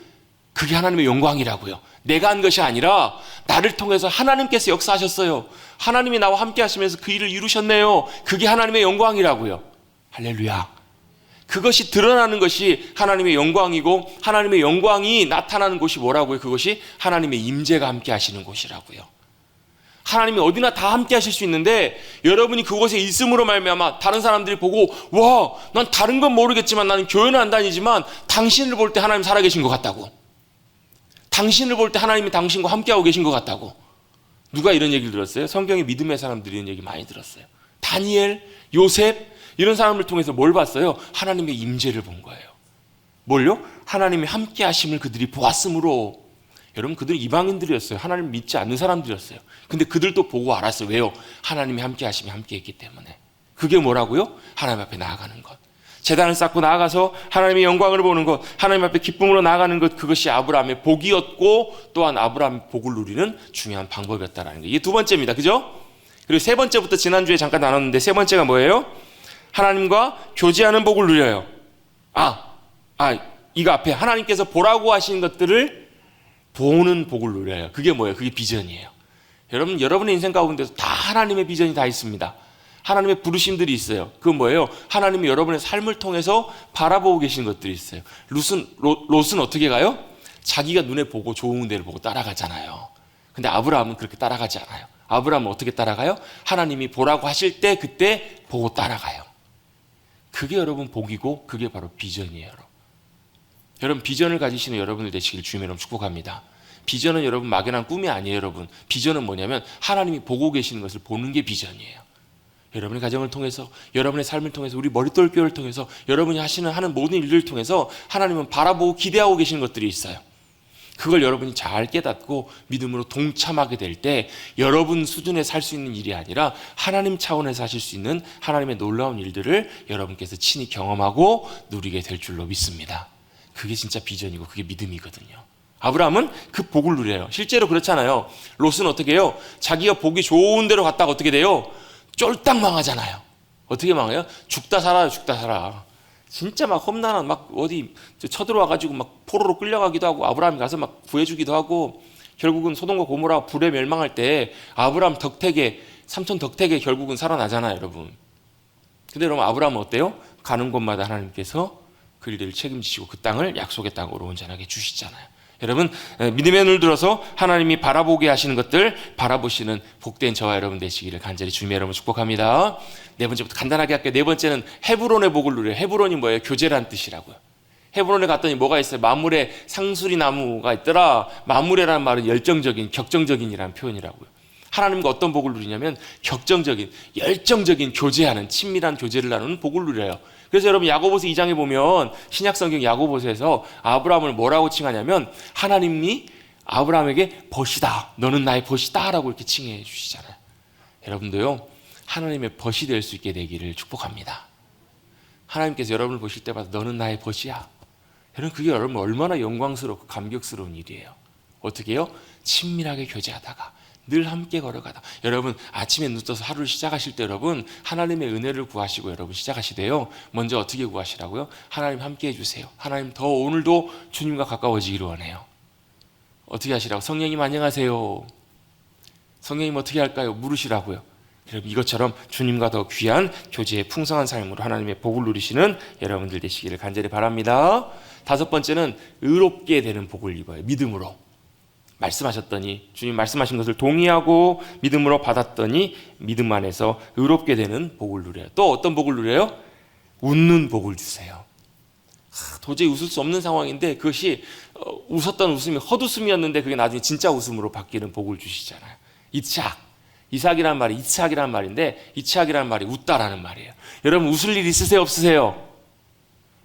그게 하나님의 영광이라고요. 내가 한 것이 아니라 나를 통해서 하나님께서 역사하셨어요. 하나님이 나와 함께 하시면서 그 일을 이루셨네요. 그게 하나님의 영광이라고요. 할렐루야. 그것이 드러나는 것이 하나님의 영광이고 하나님의 영광이 나타나는 곳이 뭐라고요? 그것이 하나님의 임재가 함께 하시는 곳이라고요. 하나님이 어디나 다 함께 하실 수 있는데 여러분이 그곳에 있음으로 말미암아 다른 사람들이 보고 난 다른 건 모르겠지만 나는 교회는 안 다니지만 당신을 볼 때 하나님 살아계신 것 같다고. 당신을 볼 때 하나님이 당신과 함께하고 계신 것 같다고. 누가 이런 얘기를 들었어요? 성경의 믿음의 사람들이 이런 얘기 많이 들었어요. 다니엘, 요셉 이런 사람을 통해서 뭘 봤어요? 하나님의 임재를 본 거예요. 뭘요? 하나님이 함께 하심을 그들이 보았으므로. 여러분 그들은 이방인들이었어요. 하나님 믿지 않는 사람들이었어요. 근데 그들도 보고 알았어요. 왜요? 하나님이 함께 하심이 함께 했기 때문에. 그게 뭐라고요? 하나님 앞에 나아가는 것. 제단을 쌓고 나아가서 하나님의 영광을 보는 것, 하나님 앞에 기쁨으로 나아가는 것, 그것이 아브라함의 복이었고 또한 아브라함의 복을 누리는 중요한 방법이었다는 거. 이게 두 번째입니다. 그죠? 그리고 세 번째부터 지난주에 잠깐 나눴는데 세 번째가 뭐예요? 하나님과 교제하는 복을 누려요. 이거 앞에 하나님께서 보라고 하신 것들을 보는 복을 누려요. 그게 뭐예요? 그게 비전이에요. 여러분의 인생 가운데서 다 하나님의 비전이 다 있습니다. 하나님의 부르심들이 있어요. 그건 뭐예요? 하나님이 여러분의 삶을 통해서 바라보고 계신 것들이 있어요. 롯은 어떻게 가요? 자기가 눈에 보고 좋은 데를 보고 따라가잖아요. 근데 아브라함은 그렇게 따라가지 않아요. 아브라함은 어떻게 따라가요? 하나님이 보라고 하실 때 그때 보고 따라가요. 그게 여러분 복이고 그게 바로 비전이에요. 여러분 비전을 가지시는 여러분들 되시길 주님의 이름으로 축복합니다. 비전은 여러분 막연한 꿈이 아니에요. 여러분 비전은 뭐냐면 하나님이 보고 계시는 것을 보는 게 비전이에요. 여러분의 가정을 통해서, 여러분의 삶을 통해서, 우리 머릿돌뼈를 통해서, 여러분이 하는 모든 일들을 통해서 하나님은 바라보고 기대하고 계시는 것들이 있어요. 그걸 여러분이 잘 깨닫고 믿음으로 동참하게 될 때 여러분 수준에 살 수 있는 일이 아니라 하나님 차원에서 하실 수 있는 하나님의 놀라운 일들을 여러분께서 친히 경험하고 누리게 될 줄로 믿습니다. 그게 진짜 비전이고 그게 믿음이거든요. 아브라함은 그 복을 누려요. 실제로 그렇잖아요. 롯은 어떻게 해요? 자기가 보기 좋은 데로 갔다가 어떻게 돼요? 쫄딱 망하잖아요. 어떻게 망해요? 죽다 살아요. 죽다 살아. 진짜 험난한 어디 쳐들어와가지고 포로로 끌려가기도 하고 아브라함이 가서 구해주기도 하고 결국은 소돔과 고모라 불에 멸망할 때 아브라함 덕택에 삼촌 덕택에 결국은 살아나잖아요. 여러분. 근데 여러분 아브라함은 어때요? 가는 곳마다 하나님께서 그 일들을 책임지시고 그 땅을 약속의 땅으로 온전하게 주시잖아요. 여러분 믿음의 눈을 들어서 하나님이 바라보게 하시는 것들 바라보시는 복된 저와 여러분 되시기를 간절히 주님의 여러분 축복합니다. 네 번째부터 간단하게 할게요. 네 번째는 헤브론의 복을 누려요. 헤브론이 뭐예요? 교제란 뜻이라고요. 헤브론에 갔더니 뭐가 있어요? 만물에 상수리 나무가 있더라. 만물이라는 말은 열정적인, 격정적인이라는 표현이라고요. 하나님과 어떤 복을 누리냐면 격정적인, 열정적인 교제하는 친밀한 교제를 나누는 복을 누려요. 그래서 여러분 야고보서 2장에 보면 신약성경 야고보서에서 아브라함을 뭐라고 칭하냐면 하나님이 아브라함에게 벗이다. 너는 나의 벗이다 라고 이렇게 칭해 주시잖아요. 여러분도요 하나님의 벗이 될 수 있게 되기를 축복합니다. 하나님께서 여러분을 보실 때마다 너는 나의 벗이야. 여러분 그게 여러분 얼마나 영광스럽고 감격스러운 일이에요. 어떻게 해요? 친밀하게 교제하다가 늘 함께 걸어가다. 여러분 아침에 눈 떠서 하루를 시작하실 때 여러분 하나님의 은혜를 구하시고 여러분 시작하시대요. 먼저 어떻게 구하시라고요? 하나님 함께 해주세요. 하나님 더 오늘도 주님과 가까워지기를 원해요. 어떻게 하시라고? 성령님 안녕하세요. 성령님 어떻게 할까요? 물으시라고요. 여러분 이것처럼 주님과 더 귀한 교제의 풍성한 삶으로 하나님의 복을 누리시는 여러분들 되시기를 간절히 바랍니다. 다섯 번째는 의롭게 되는 복을 입어요. 믿음으로. 말씀하셨더니 주님 말씀하신 것을 동의하고 믿음으로 받았더니 믿음 안에서 의롭게 되는 복을 누려요. 또 어떤 복을 누려요? 웃는 복을 주세요. 도저히 웃을 수 없는 상황인데 그것이 웃었던 웃음이 헛웃음이었는데 그게 나중에 진짜 웃음으로 바뀌는 복을 주시잖아요. 이삭이라는 말이 이츠학이라는 말인데 이츠학이라는 말이 웃다라는 말이에요. 여러분 웃을 일 있으세요? 없으세요?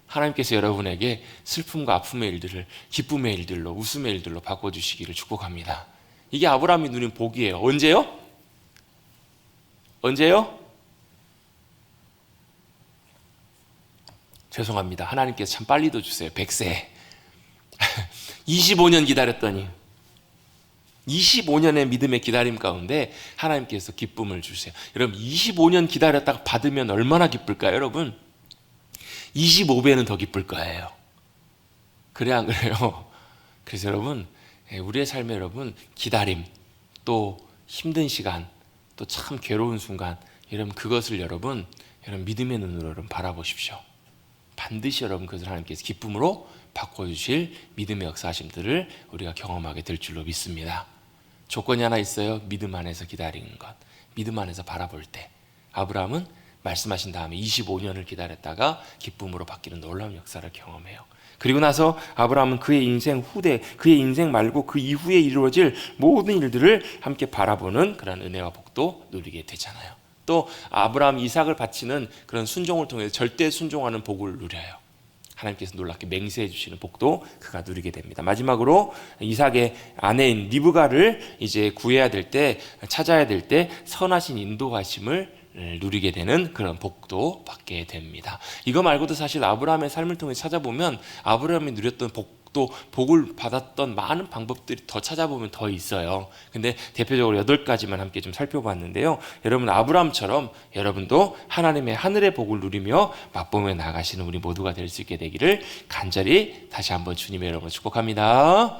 하나님께서 여러분에게 슬픔과 아픔의 일들을 기쁨의 일들로 웃음의 일들로 바꿔주시기를 축복합니다. 이게 아브라함이 누린 복이에요. 언제요? 언제요? 죄송합니다. 하나님께서 참 빨리도 주세요. 100세 25년 기다렸더니 25년의 믿음의 기다림 가운데 하나님께서 기쁨을 주세요. 여러분 25년 기다렸다가 받으면 얼마나 기쁠까요? 여러분 25배는 더 기쁠 거예요. 그래 안 그래요? 그래서 여러분 우리의 삶에 여러분 기다림 또 힘든 시간 또 참 괴로운 순간 여러분 그것을 여러분 믿음의 눈으로 여러분 바라보십시오. 반드시 여러분 그것을 하나님께서 기쁨으로 바꿔주실 믿음의 역사하심들을 우리가 경험하게 될 줄로 믿습니다. 조건이 하나 있어요. 믿음 안에서 기다리는 것. 믿음 안에서 바라볼 때 아브라함은 말씀하신 다음에 25년을 기다렸다가 기쁨으로 바뀌는 놀라운 역사를 경험해요. 그리고 나서 아브라함은 그의 인생 후대, 그의 인생 말고 그 이후에 이루어질 모든 일들을 함께 바라보는 그런 은혜와 복도 누리게 되잖아요. 또 아브라함 이삭을 바치는 그런 순종을 통해서 절대 순종하는 복을 누려요. 하나님께서 놀랍게 맹세해 주시는 복도 그가 누리게 됩니다. 마지막으로 이삭의 아내인 리브가를 이제 구해야 될 때, 찾아야 될 때 선하신 인도하심을 누리게 되는 그런 복도 받게 됩니다. 이거 말고도 사실 아브라함의 삶을 통해 찾아보면 아브라함이 누렸던 복도, 복을 받았던 많은 방법들이 더 찾아보면 더 있어요. 근데 대표적으로 8가지만 함께 좀 살펴봤는데요. 여러분 아브라함처럼 여러분도 하나님의 하늘의 복을 누리며 맛보며 나가시는 우리 모두가 될 수 있게 되기를 간절히 다시 한번 주님의 이름으로 축복합니다.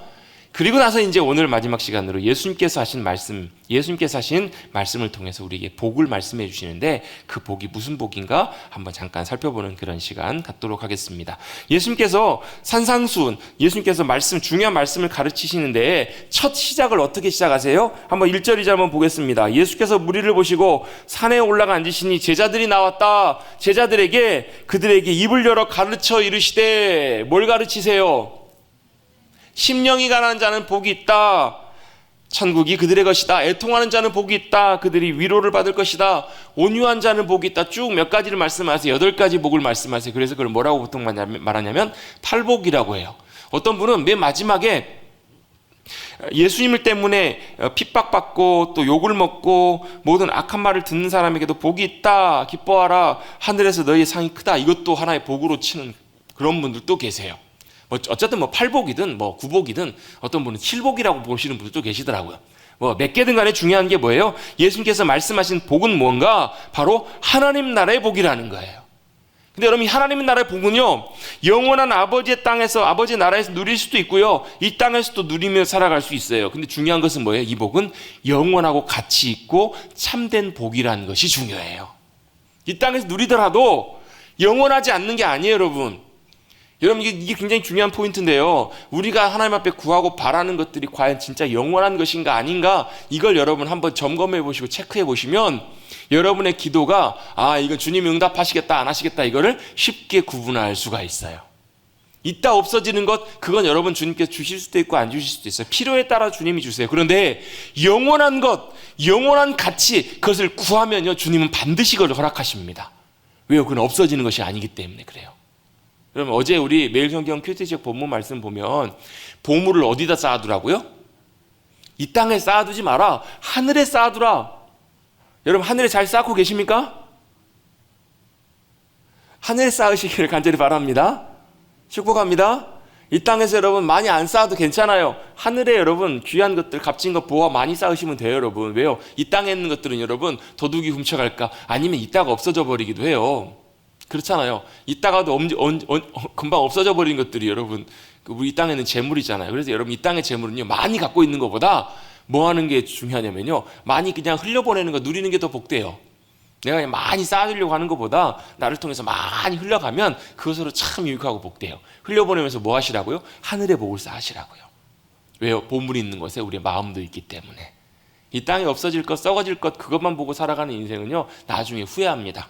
그리고 나서 이제 오늘 마지막 시간으로 예수님께서 하신 말씀을 통해서 우리에게 복을 말씀해 주시는데 그 복이 무슨 복인가 한번 잠깐 살펴보는 그런 시간 갖도록 하겠습니다. 예수님께서 산상수훈, 예수님께서 중요한 말씀을 가르치시는데 첫 시작을 어떻게 시작하세요? 한번 1절 2절 한번 보겠습니다. 예수께서 무리를 보시고 산에 올라가 앉으시니 제자들이 나왔다. 제자들에게 그들에게 입을 열어 가르쳐 이르시되 뭘 가르치세요? 심령이 가난한 자는 복이 있다. 천국이 그들의 것이다. 애통하는 자는 복이 있다. 그들이 위로를 받을 것이다. 온유한 자는 복이 있다. 쭉 몇 가지를 말씀하세요. 8가지 복을 말씀하세요. 그래서 그걸 뭐라고 보통 말하냐면 팔복이라고 해요. 어떤 분은 맨 마지막에 예수님을 때문에 핍박받고 또 욕을 먹고 모든 악한 말을 듣는 사람에게도 복이 있다. 기뻐하라. 하늘에서 너희의 상이 크다. 이것도 하나의 복으로 치는 그런 분들도 계세요. 어쨌든 팔복이든 구복이든 어떤 분은 칠복이라고 보시는 분들도 계시더라고요. 몇 개든 간에 중요한 게 뭐예요? 예수님께서 말씀하신 복은 뭔가? 바로 하나님 나라의 복이라는 거예요. 근데 여러분 하나님 나라의 복은요 영원한 아버지의 땅에서 아버지의 나라에서 누릴 수도 있고요 이 땅에서도 누리며 살아갈 수 있어요. 근데 중요한 것은 뭐예요? 이 복은 영원하고 가치 있고 참된 복이라는 것이 중요해요. 이 땅에서 누리더라도 영원하지 않는 게 아니에요. 여러분 이게 굉장히 중요한 포인트인데요. 우리가 하나님 앞에 구하고 바라는 것들이 과연 진짜 영원한 것인가 아닌가 이걸 여러분 한번 점검해 보시고 체크해 보시면 여러분의 기도가 이건 주님이 응답하시겠다 안 하시겠다 이거를 쉽게 구분할 수가 있어요. 있다 없어지는 것 그건 여러분 주님께서 주실 수도 있고 안 주실 수도 있어요. 필요에 따라 주님이 주세요. 그런데 영원한 것, 영원한 가치 그것을 구하면요 주님은 반드시 그걸 허락하십니다. 왜요? 그건 없어지는 것이 아니기 때문에 그래요. 여러분 어제 우리 매일성경 큐티지역 본문 말씀 보면 보물을 어디다 쌓아두라고요? 이 땅에 쌓아두지 마라. 하늘에 쌓아두라. 여러분 하늘에 잘 쌓고 계십니까? 하늘에 쌓으시기를 간절히 바랍니다. 축복합니다. 이 땅에서 여러분 많이 안 쌓아도 괜찮아요. 하늘에 여러분 귀한 것들, 값진 것, 보화 많이 쌓으시면 돼요, 여러분. 왜요? 이 땅에 있는 것들은 여러분 도둑이 훔쳐갈까? 아니면 이따가 없어져 버리기도 해요. 그렇잖아요. 이따가도 금방 없어져 버린 것들이 여러분 우리 이 땅에는 재물이잖아요. 그래서 여러분 이 땅의 재물은요, 많이 갖고 있는 것보다 뭐 하는 게 중요하냐면요, 많이 그냥 흘려보내는 거, 누리는 게 더 복돼요. 내가 그냥 많이 쌓아두려고 하는 것보다 나를 통해서 많이 흘러가면 그것으로 참 유익하고 복돼요. 흘려보내면서 뭐 하시라고요? 하늘의 복을 쌓으시라고요. 왜요? 보물이 있는 것에 우리의 마음도 있기 때문에. 이 땅에 없어질 것, 썩어질 것, 그것만 보고 살아가는 인생은요, 나중에 후회합니다.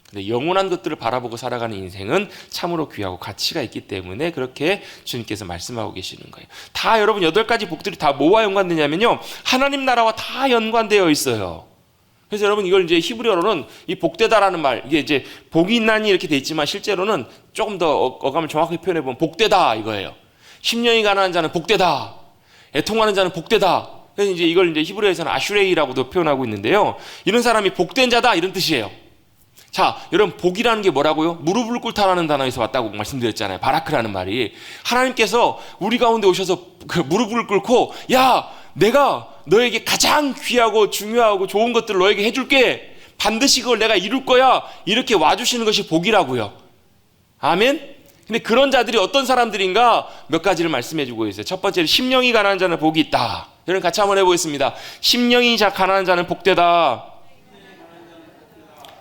근데 영원한 것들을 바라보고 살아가는 인생은 참으로 귀하고 가치가 있기 때문에 그렇게 주님께서 말씀하고 계시는 거예요. 다 여러분 8가지 복들이 다 뭐와 연관되냐면요, 하나님 나라와 다 연관되어 있어요. 그래서 여러분 이걸 이제 히브리어로는 이 복되다라는 말, 이게 이제 복이 있나니 이렇게 돼 있지만 실제로는 조금 더 어감을 정확하게 표현해 보면 복되다 이거예요. 심령이 가난한 자는 복되다, 애통하는 자는 복되다. 그래서 이제 이걸 이제 히브리어에서는 아슈레이라고도 표현하고 있는데요, 이런 사람이 복된 자다 이런 뜻이에요. 자, 여러분 복이라는 게 뭐라고요? 무릎을 꿇다라는 단어에서 왔다고 말씀드렸잖아요. 바라크라는 말이 하나님께서 우리 가운데 오셔서 그 무릎을 꿇고, 야, 내가 너에게 가장 귀하고 중요하고 좋은 것들을 너에게 해줄게, 반드시 그걸 내가 이룰 거야, 이렇게 와주시는 것이 복이라고요. 아멘. 근데 그런 자들이 어떤 사람들인가 몇 가지를 말씀해 주고 있어요. 첫 번째로 심령이 가난한 자는 복이 있다. 여러분 같이 한번 해보겠습니다. 심령이 가난한 자는 복되다.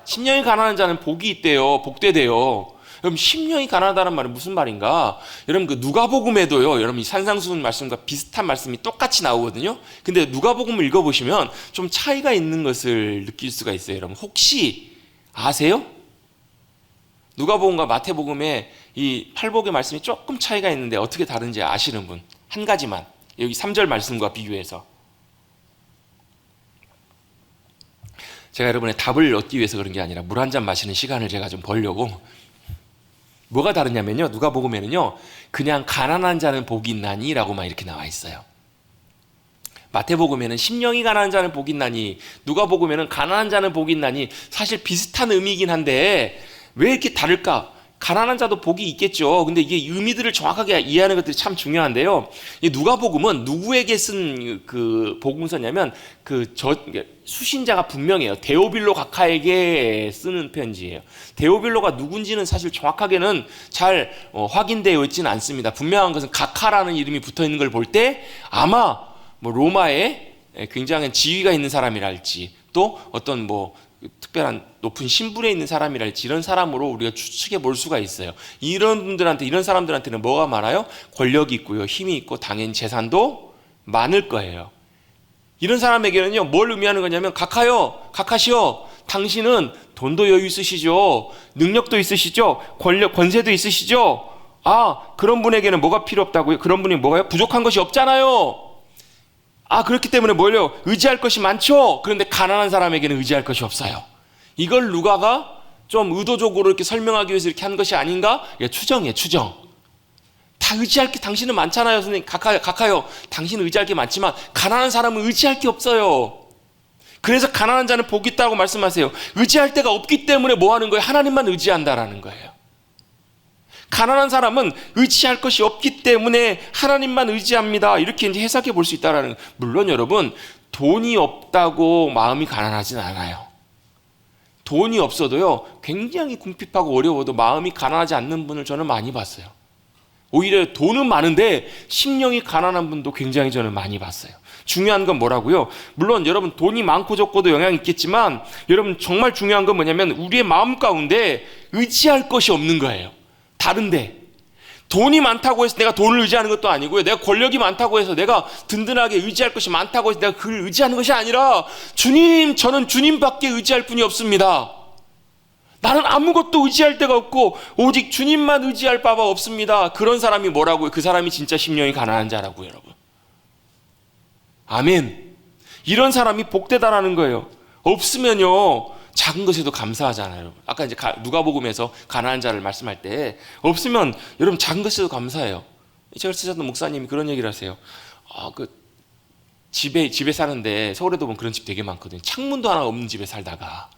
심령이 가난한 자는 복이 있대요. 복되대요. 여러분 심령이 가난하다는 말은 무슨 말인가? 여러분 그 누가복음에도요, 여러분 이 산상수훈 말씀과 비슷한 말씀이 똑같이 나오거든요. 근데 누가복음을 읽어보시면 좀 차이가 있는 것을 느낄 수가 있어요. 여러분 혹시 아세요? 누가복음과 마태복음에 이 팔복의 말씀이 조금 차이가 있는데 어떻게 다른지 아시는 분? 한 가지만, 여기 3절 말씀과 비교해서. 제가 여러분의 답을 얻기 위해서 그런 게 아니라 물 한 잔 마시는 시간을 제가 좀 벌려고. 뭐가 다르냐면요, 누가복음에는요 그냥 가난한 자는 복이 있나니 라고만 이렇게 나와 있어요. 마태복음에는 심령이 가난한 자는 복이 있나니, 누가복음에는 가난한 자는 복이 있나니. 사실 비슷한 의미이긴 한데 왜 이렇게 다를까? 가난한 자도 복이 있겠죠. 근데 이게 의미들을 정확하게 이해하는 것들이 참 중요한데요, 이 누가복음은 누구에게 쓴 그 복음서냐면 수신자가 분명해요. 데오빌로 각하에게 쓰는 편지예요. 데오빌로가 누군지는 사실 정확하게는 잘 확인되어 있지는 않습니다. 분명한 것은 각하라는 이름이 붙어 있는 걸 볼 때 아마 뭐 로마에 굉장한 지위가 있는 사람이랄지, 또 어떤 뭐 특별한 높은 신분에 있는 사람이랄지, 이런 사람으로 우리가 추측해 볼 수가 있어요. 이런 사람들한테는 뭐가 많아요? 권력이 있고요, 힘이 있고, 당연히 재산도 많을 거예요. 이런 사람에게는요 뭘 의미하는 거냐면, 각하시오, 당신은 돈도 여유 있으시죠, 능력도 있으시죠, 권세도 있으시죠. 그런 분에게는 뭐가 필요 없다고요? 그런 분이 뭐가요? 부족한 것이 없잖아요. 그렇기 때문에 뭘요? 의지할 것이 많죠. 그런데 가난한 사람에게는 의지할 것이 없어요. 이걸 누가가 좀 의도적으로 이렇게 설명하기 위해서 이렇게 한 것이 아닌가? 추정이에요, 추정. 다 의지할 게 당신은 많잖아요. 선생님, 각하요. 당신은 의지할 게 많지만 가난한 사람은 의지할 게 없어요. 그래서 가난한 자는 복이 있다고 말씀하세요. 의지할 데가 없기 때문에 뭐 하는 거예요? 하나님만 의지한다라는 거예요. 가난한 사람은 의지할 것이 없기 때문에 하나님만 의지합니다, 이렇게 이제 해석해 볼 수 있다라는. 물론 여러분 돈이 없다고 마음이 가난하진 않아요. 돈이 없어도요 굉장히 궁핍하고 어려워도 마음이 가난하지 않는 분을 저는 많이 봤어요. 오히려 돈은 많은데 심령이 가난한 분도 굉장히 저는 많이 봤어요. 중요한 건 뭐라고요? 물론 여러분 돈이 많고 적고도 영향이 있겠지만, 여러분 정말 중요한 건 뭐냐면 우리의 마음 가운데 의지할 것이 없는 거예요. 다른데 돈이 많다고 해서 내가 돈을 의지하는 것도 아니고요, 내가 권력이 많다고 해서 내가 든든하게 의지할 것이 많다고 해서 내가 그걸 의지하는 것이 아니라, 저는 주님밖에 의지할 분이 없습니다. 나는 아무것도 의지할 데가 없고 오직 주님만 의지할 바가 없습니다. 그런 사람이 뭐라고요? 그 사람이 진짜 심령이 가난한 자라고요, 여러분. 아멘. 이런 사람이 복되다라는 거예요. 없으면요 작은 것에도 감사하잖아요. 아까 이제 누가복음에서 가난한 자를 말씀할 때 없으면 여러분 작은 것에도 감사해요. 제가 쓰셨던 목사님이 그런 얘기를 하세요. 집에 사는데 서울에도 보면 그런 집 되게 많거든요. 창문도 하나 없는 집에 살다가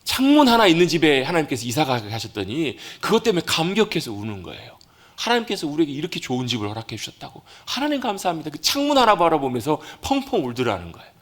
창문 하나 있는 집에 하나님께서 이사 가게 하셨더니 그것 때문에 감격해서 우는 거예요. 하나님께서 우리에게 이렇게 좋은 집을 허락해 주셨다고. 하나님 감사합니다. 그 창문 하나 바라보면서 펑펑 울더라는 거예요.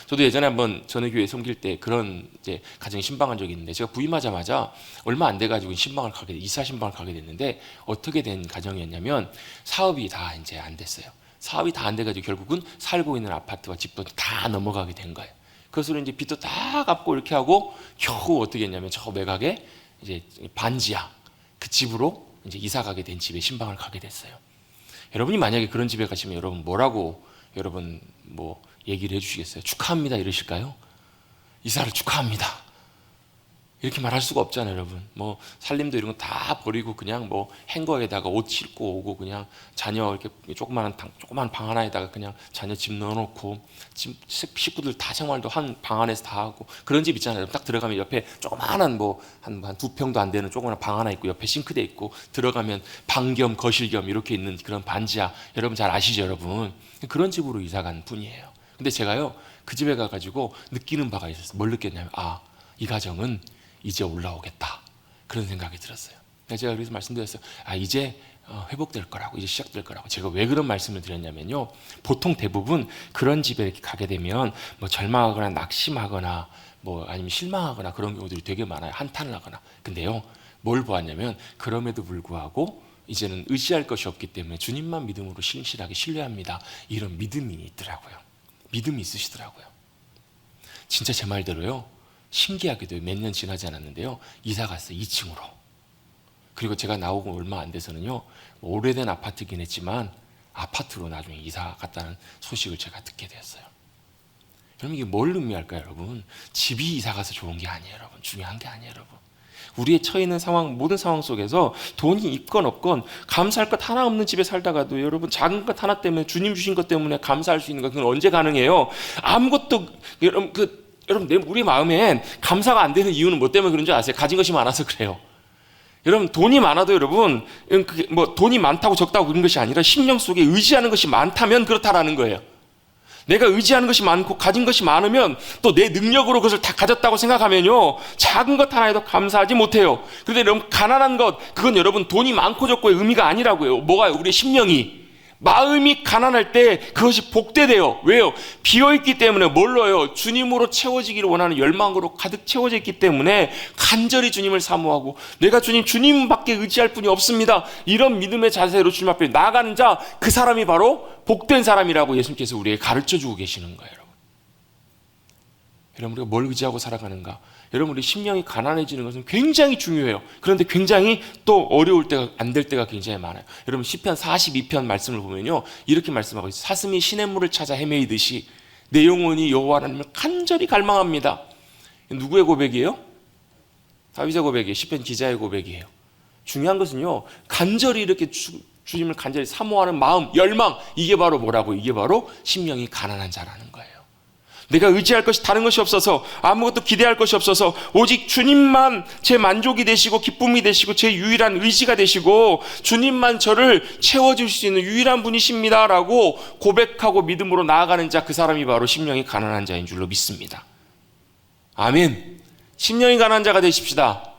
저도 예전에 한번 전회교회 섬길 때 그런 이제 가정에 신방한 적이 있는데, 제가 부임하자마자 얼마 안 돼가지고 이사 신방을 가게 됐는데, 어떻게 된 가정이었냐면 사업이 다 이제 안 됐어요. 사업이 다 안 돼가지고 결국은 살고 있는 아파트와 집도 다 넘어가게 된 거예요. 그것으로 이제 빚도 다 갚고 이렇게 하고 겨우 어떻게 했냐면 저 매각에 이제 반지하 그 집으로 이제 이사 가게 된 집에 신방을 가게 됐어요. 여러분이 만약에 그런 집에 가시면 여러분 뭐라고 여러분 뭐 얘기를 해주시겠어요? 축하합니다 이러실까요? 이사를 축하합니다 이렇게 말할 수가 없잖아요, 여러분. 뭐 살림도 이런 거 다 버리고 그냥 뭐 행거에다가 옷 싣고 오고, 그냥 자녀 이렇게 조그만 방 하나에다가 그냥 자녀 집 넣어놓고, 식구들 다 생활도 한 방 안에서 다 하고 그런 집 있잖아요. 딱 들어가면 옆에 조그만한 뭐 한 2평도 안 되는 조그만한 방 하나 있고, 옆에 싱크대 있고, 들어가면 방 겸 거실 겸 이렇게 있는 그런 반지하, 여러분 잘 아시죠, 여러분? 그런 집으로 이사 간 분이에요. 근데 제가요 그 집에 가가지고 느끼는 바가 있었어요. 뭘 느꼈냐면, 이 가정은 이제 올라오겠다, 그런 생각이 들었어요. 제가 그래서 말씀드렸어요. 이제 회복될 거라고, 이제 시작될 거라고. 제가 왜 그런 말씀을 드렸냐면요, 보통 대부분 그런 집에 이렇게 가게 되면 뭐 절망하거나 낙심하거나 뭐 아니면 실망하거나 그런 경우들이 되게 많아요. 한탄을 하거나. 근데요, 뭘 보았냐면 그럼에도 불구하고 이제는 의지할 것이 없기 때문에 주님만 믿음으로 신실하게 신뢰합니다, 이런 믿음이 있더라고요. 믿음이 있으시더라고요. 진짜 제 말대로요, 신기하게도 몇 년 지나지 않았는데요, 이사 갔어요, 2층으로. 그리고 제가 나오고 얼마 안 돼서는요, 오래된 아파트긴 했지만 아파트로 나중에 이사 갔다는 소식을 제가 듣게 되었어요. 여러분, 이게 뭘 의미할까요, 여러분? 집이 이사 가서 좋은 게 아니에요, 여러분. 중요한 게 아니에요, 여러분. 우리의 처해 있는 상황, 모든 상황 속에서 돈이 있건 없건 감사할 것 하나 없는 집에 살다가도 여러분, 작은 것 하나 때문에, 주님 주신 것 때문에 감사할 수 있는 것, 그건 언제 가능해요? 아무것도, 여러분, 우리 마음엔 감사가 안 되는 이유는 뭐 때문에 그런 줄 아세요? 가진 것이 많아서 그래요. 여러분, 돈이 많아도 여러분, 그게 뭐 돈이 많다고 적다고 그런 것이 아니라 심령 속에 의지하는 것이 많다면 그렇다라는 거예요. 내가 의지하는 것이 많고 가진 것이 많으면 또 내 능력으로 그것을 다 가졌다고 생각하면요, 작은 것 하나에도 감사하지 못해요. 그런데 여러분, 가난한 것, 그건 여러분 돈이 많고 적고의 의미가 아니라고요. 뭐가요? 우리의 심령이, 마음이 가난할 때 그것이 복되대요. 왜요? 비어있기 때문에. 뭘로요? 주님으로 채워지기를 원하는 열망으로 가득 채워져 있기 때문에 간절히 주님을 사모하고, 내가 주님밖에 의지할 분이 없습니다, 이런 믿음의 자세로 주님 앞에 나아가는 자, 그 사람이 바로 복된 사람이라고 예수님께서 우리에게 가르쳐주고 계시는 거예요. 여러분, 우리가 뭘 의지하고 살아가는가? 여러분, 우리 심령이 가난해지는 것은 굉장히 중요해요. 그런데 굉장히 또 어려울 때가, 안 될 때가 굉장히 많아요. 여러분, 시편 42편 말씀을 보면요, 이렇게 말씀하고 있어요. 사슴이 시냇물을 찾아 헤매이듯이 내 영혼이 여호와 하나님을 간절히 갈망합니다. 누구의 고백이에요? 다윗의 고백이에요. 시편 기자의 고백이에요. 중요한 것은요, 간절히 이렇게 주님을 간절히 사모하는 마음, 열망, 이게 바로 뭐라고? 이게 바로 심령이 가난한 자라는 거예요. 내가 의지할 것이 다른 것이 없어서, 아무것도 기대할 것이 없어서 오직 주님만 제 만족이 되시고 기쁨이 되시고 제 유일한 의지가 되시고 주님만 저를 채워줄 수 있는 유일한 분이십니다 라고 고백하고 믿음으로 나아가는 자, 그 사람이 바로 심령이 가난한 자인 줄로 믿습니다. 아멘. 심령이 가난한 자가 되십시다.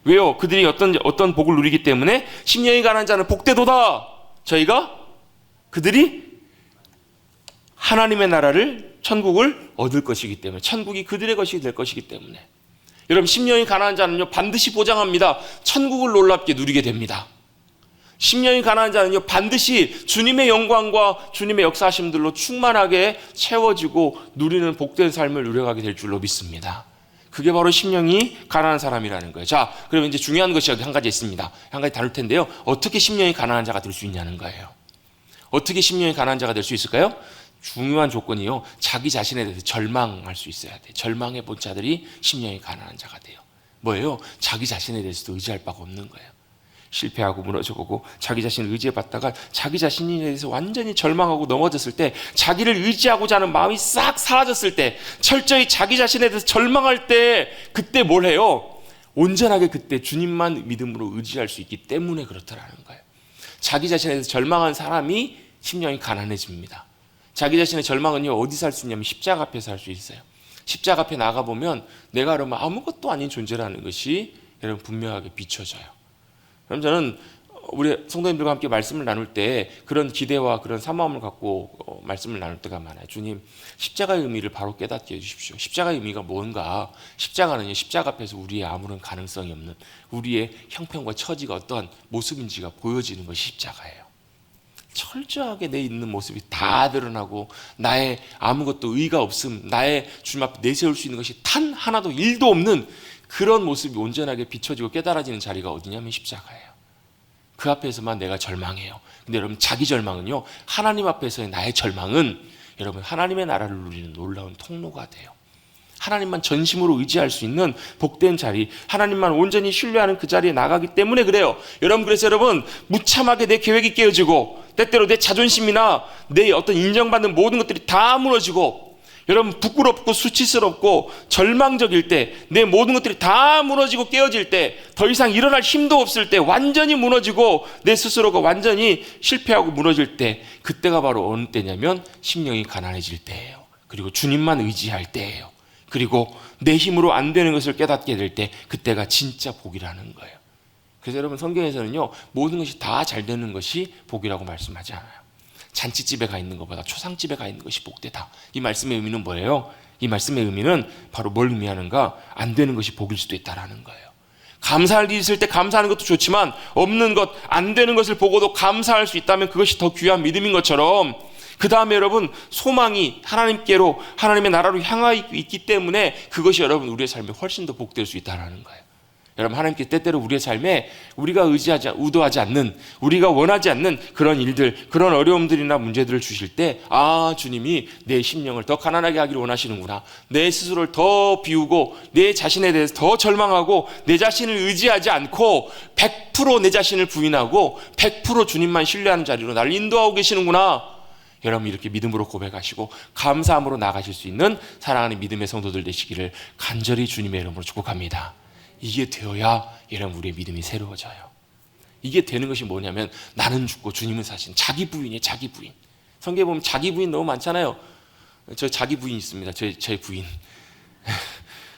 왜요? 그들이 어떤 복을 누리기 때문에. 심령이 가난한 자는 복되도다. 그들이 하나님의 나라를, 천국을 얻을 것이기 때문에, 천국이 그들의 것이 될 것이기 때문에. 여러분, 심령이 가난한 자는요, 반드시 보장합니다. 천국을 놀랍게 누리게 됩니다. 심령이 가난한 자는요, 반드시 주님의 영광과 주님의 역사하심들로 충만하게 채워지고 누리는 복된 삶을 누려가게 될 줄로 믿습니다. 그게 바로 심령이 가난한 사람이라는 거예요. 자, 그러면 이제 중요한 것이 여기 한 가지 있습니다. 한 가지 다룰 텐데요, 어떻게 심령이 가난한 자가 될 수 있냐는 거예요. 어떻게 심령이 가난한 자가 될 수 있을까요? 중요한 조건이요, 자기 자신에 대해서 절망할 수 있어야 돼요. 절망해 본 자들이 심령이 가난한 자가 돼요. 뭐예요? 자기 자신에 대해서도 의지할 바가 없는 거예요. 실패하고 무너져보고 자기 자신을 의지해봤다가 자기 자신에 대해서 완전히 절망하고 넘어졌을 때, 자기를 의지하고자 하는 마음이 싹 사라졌을 때, 철저히 자기 자신에 대해서 절망할 때, 그때 뭘 해요? 온전하게 그때 주님만 믿음으로 의지할 수 있기 때문에 그렇다라는 거예요. 자기 자신에 대해서 절망한 사람이 심령이 가난해집니다. 자기 자신의 절망은요, 어디서 할 수 있냐면 십자가 앞에서 할 수 있어요. 십자가 앞에 나가보면 내가 그러면 아무것도 아닌 존재라는 것이 여러분 분명하게 비춰져요. 그럼 저는 우리 성도님들과 함께 말씀을 나눌 때 그런 기대와 그런 사모함을 갖고 말씀을 나눌 때가 많아요. 주님, 십자가의 의미를 바로 깨닫게 해주십시오. 십자가의 의미가 뭔가? 십자가는요, 십자가 앞에서 우리의 아무런 가능성이 없는 우리의 형편과 처지가 어떠한 모습인지가 보여지는 것이 십자가예요. 철저하게 내 있는 모습이 다 드러나고 나의 아무것도 의가 없음, 나의 주님 앞에 내세울 수 있는 것이 단 하나도 일도 없는 그런 모습이 온전하게 비춰지고 깨달아지는 자리가 어디냐면 십자가예요. 그 앞에서만 내가 절망해요. 근데 여러분, 자기 절망은요, 하나님 앞에서의 나의 절망은 여러분 하나님의 나라를 누리는 놀라운 통로가 돼요. 하나님만 전심으로 의지할 수 있는 복된 자리, 하나님만 온전히 신뢰하는 그 자리에 나가기 때문에 그래요. 여러분, 그래서 여러분, 무참하게 내 계획이 깨어지고 때때로 내 자존심이나 내 어떤 인정받는 모든 것들이 다 무너지고, 여러분, 부끄럽고 수치스럽고 절망적일 때, 내 모든 것들이 다 무너지고 깨어질 때, 더 이상 일어날 힘도 없을 때, 완전히 무너지고 내 스스로가 완전히 실패하고 무너질 때, 그때가 바로 어느 때냐면 심령이 가난해질 때예요. 그리고 주님만 의지할 때예요. 그리고 내 힘으로 안 되는 것을 깨닫게 될 때, 그때가 진짜 복이라는 거예요. 그래서 여러분, 성경에서는요, 모든 것이 다 잘 되는 것이 복이라고 말씀하지 않아요. 잔치집에 가 있는 것보다 초상집에 가 있는 것이 복되다. 이 말씀의 의미는 뭐예요? 이 말씀의 의미는 바로 뭘 의미하는가? 안 되는 것이 복일 수도 있다라는 거예요. 감사할 일이 있을 때 감사하는 것도 좋지만, 없는 것, 안 되는 것을 보고도 감사할 수 있다면 그것이 더 귀한 믿음인 것처럼, 그 다음에 여러분, 소망이 하나님께로, 하나님의 나라로 향하여 있기 때문에 그것이 여러분 우리의 삶에 훨씬 더 복될 수 있다는 거예요. 여러분, 하나님께 때때로 우리의 삶에 우리가 의도하지 않는, 우리가 원하지 않는 그런 일들, 그런 어려움들이나 문제들을 주실 때, 아, 주님이 내 심령을 더 가난하게 하기를 원하시는구나, 내 스스로를 더 비우고 내 자신에 대해서 더 절망하고 내 자신을 의지하지 않고 100% 내 자신을 부인하고 100% 주님만 신뢰하는 자리로 나를 인도하고 계시는구나. 여러분, 이렇게 믿음으로 고백하시고 감사함으로 나가실 수 있는 사랑하는 믿음의 성도들 되시기를 간절히 주님의 이름으로 축복합니다. 이게 되어야 여러분 우리의 믿음이 새로워져요. 이게 되는 것이 뭐냐면, 나는 죽고 주님은 사신 자기 부인이에요. 자기 부인. 성경에 보면 자기 부인 너무 많잖아요. 저 자기 부인 있습니다. 제 부인.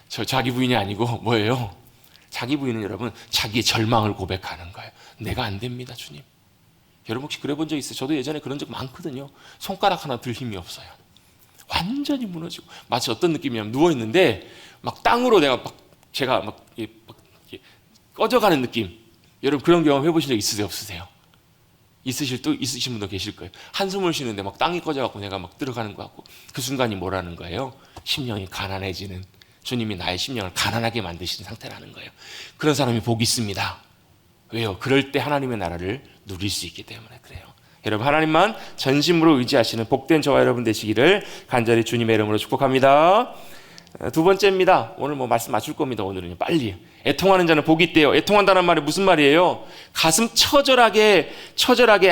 저 자기 부인이 아니고 뭐예요? 자기 부인은 여러분 자기의 절망을 고백하는 거예요. 내가 안 됩니다, 주님. 여러분 혹시 그래 본 적 있어요? 저도 예전에 그런 적 많거든요. 손가락 하나 들 힘이 없어요. 완전히 무너지고, 마치 어떤 느낌이냐면 누워있는데 막 땅으로 제가 막 꺼져가는 느낌. 여러분 그런 경험 해보신 적 있으세요? 없으세요? 있으신 분도 계실 거예요. 한숨을 쉬는데 막 땅이 꺼져갖고 내가 막 들어가는 것 같고, 그 순간이 뭐라는 거예요? 심령이 가난해지는, 주님이 나의 심령을 가난하게 만드시는 상태라는 거예요. 그런 사람이 복이 있습니다. 왜요? 그럴 때 하나님의 나라를 누릴 수 있기 때문에 그래요. 여러분, 하나님만 전심으로 의지하시는 복된 저와 여러분 되시기를 간절히 주님의 이름으로 축복합니다. 두 번째입니다. 오늘 말씀 맞출 겁니다. 오늘은요, 빨리. 애통하는 자는 복이 있대요. 애통한다는 말이 무슨 말이에요? 가슴 처절하게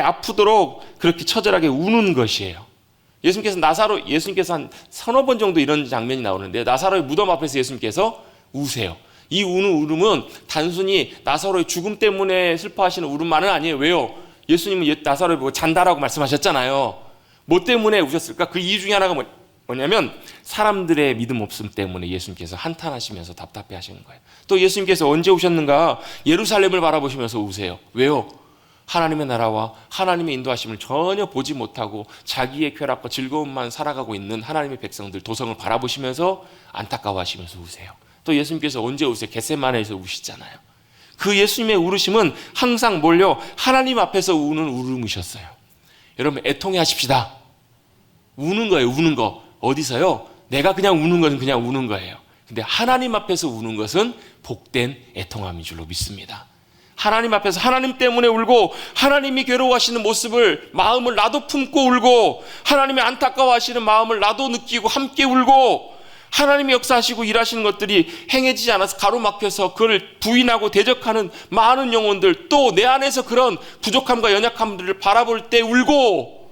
아프도록 그렇게 처절하게 우는 것이에요. 예수님께서 한 서너 번 정도 이런 장면이 나오는데, 나사로의 무덤 앞에서 예수님께서 우세요. 이 우는 울음은 단순히 나사로의 죽음 때문에 슬퍼하시는 울음만은 아니에요. 왜요? 예수님은 나사로를 보고 잔다라고 말씀하셨잖아요. 뭐 때문에 우셨을까? 그 이유 중에 하나가 뭐냐면, 사람들의 믿음 없음 때문에 예수님께서 한탄하시면서 답답해 하시는 거예요. 또 예수님께서 언제 우셨는가? 예루살렘을 바라보시면서 우세요. 왜요? 하나님의 나라와 하나님의 인도하심을 전혀 보지 못하고 자기의 쾌락과 즐거움만 살아가고 있는 하나님의 백성들, 도성을 바라보시면서 안타까워하시면서 우세요. 또 예수님께서 언제 우세요? 겟세마네에서 우시잖아요. 그 예수님의 울으심은 항상 뭘요? 하나님 앞에서 우는 울음이셨어요. 여러분, 애통해 하십시다. 우는 거예요. 우는 거. 어디서요? 내가 그냥 우는 것은 그냥 우는 거예요. 근데 하나님 앞에서 우는 것은 복된 애통함인 줄로 믿습니다. 하나님 앞에서 하나님 때문에 울고, 하나님이 괴로워하시는 모습을, 마음을 나도 품고 울고, 하나님이 안타까워하시는 마음을 나도 느끼고 함께 울고, 하나님이 역사하시고 일하시는 것들이 행해지지 않아서 가로막혀서 그걸 부인하고 대적하는 많은 영혼들, 또 내 안에서 그런 부족함과 연약함들을 바라볼 때 울고,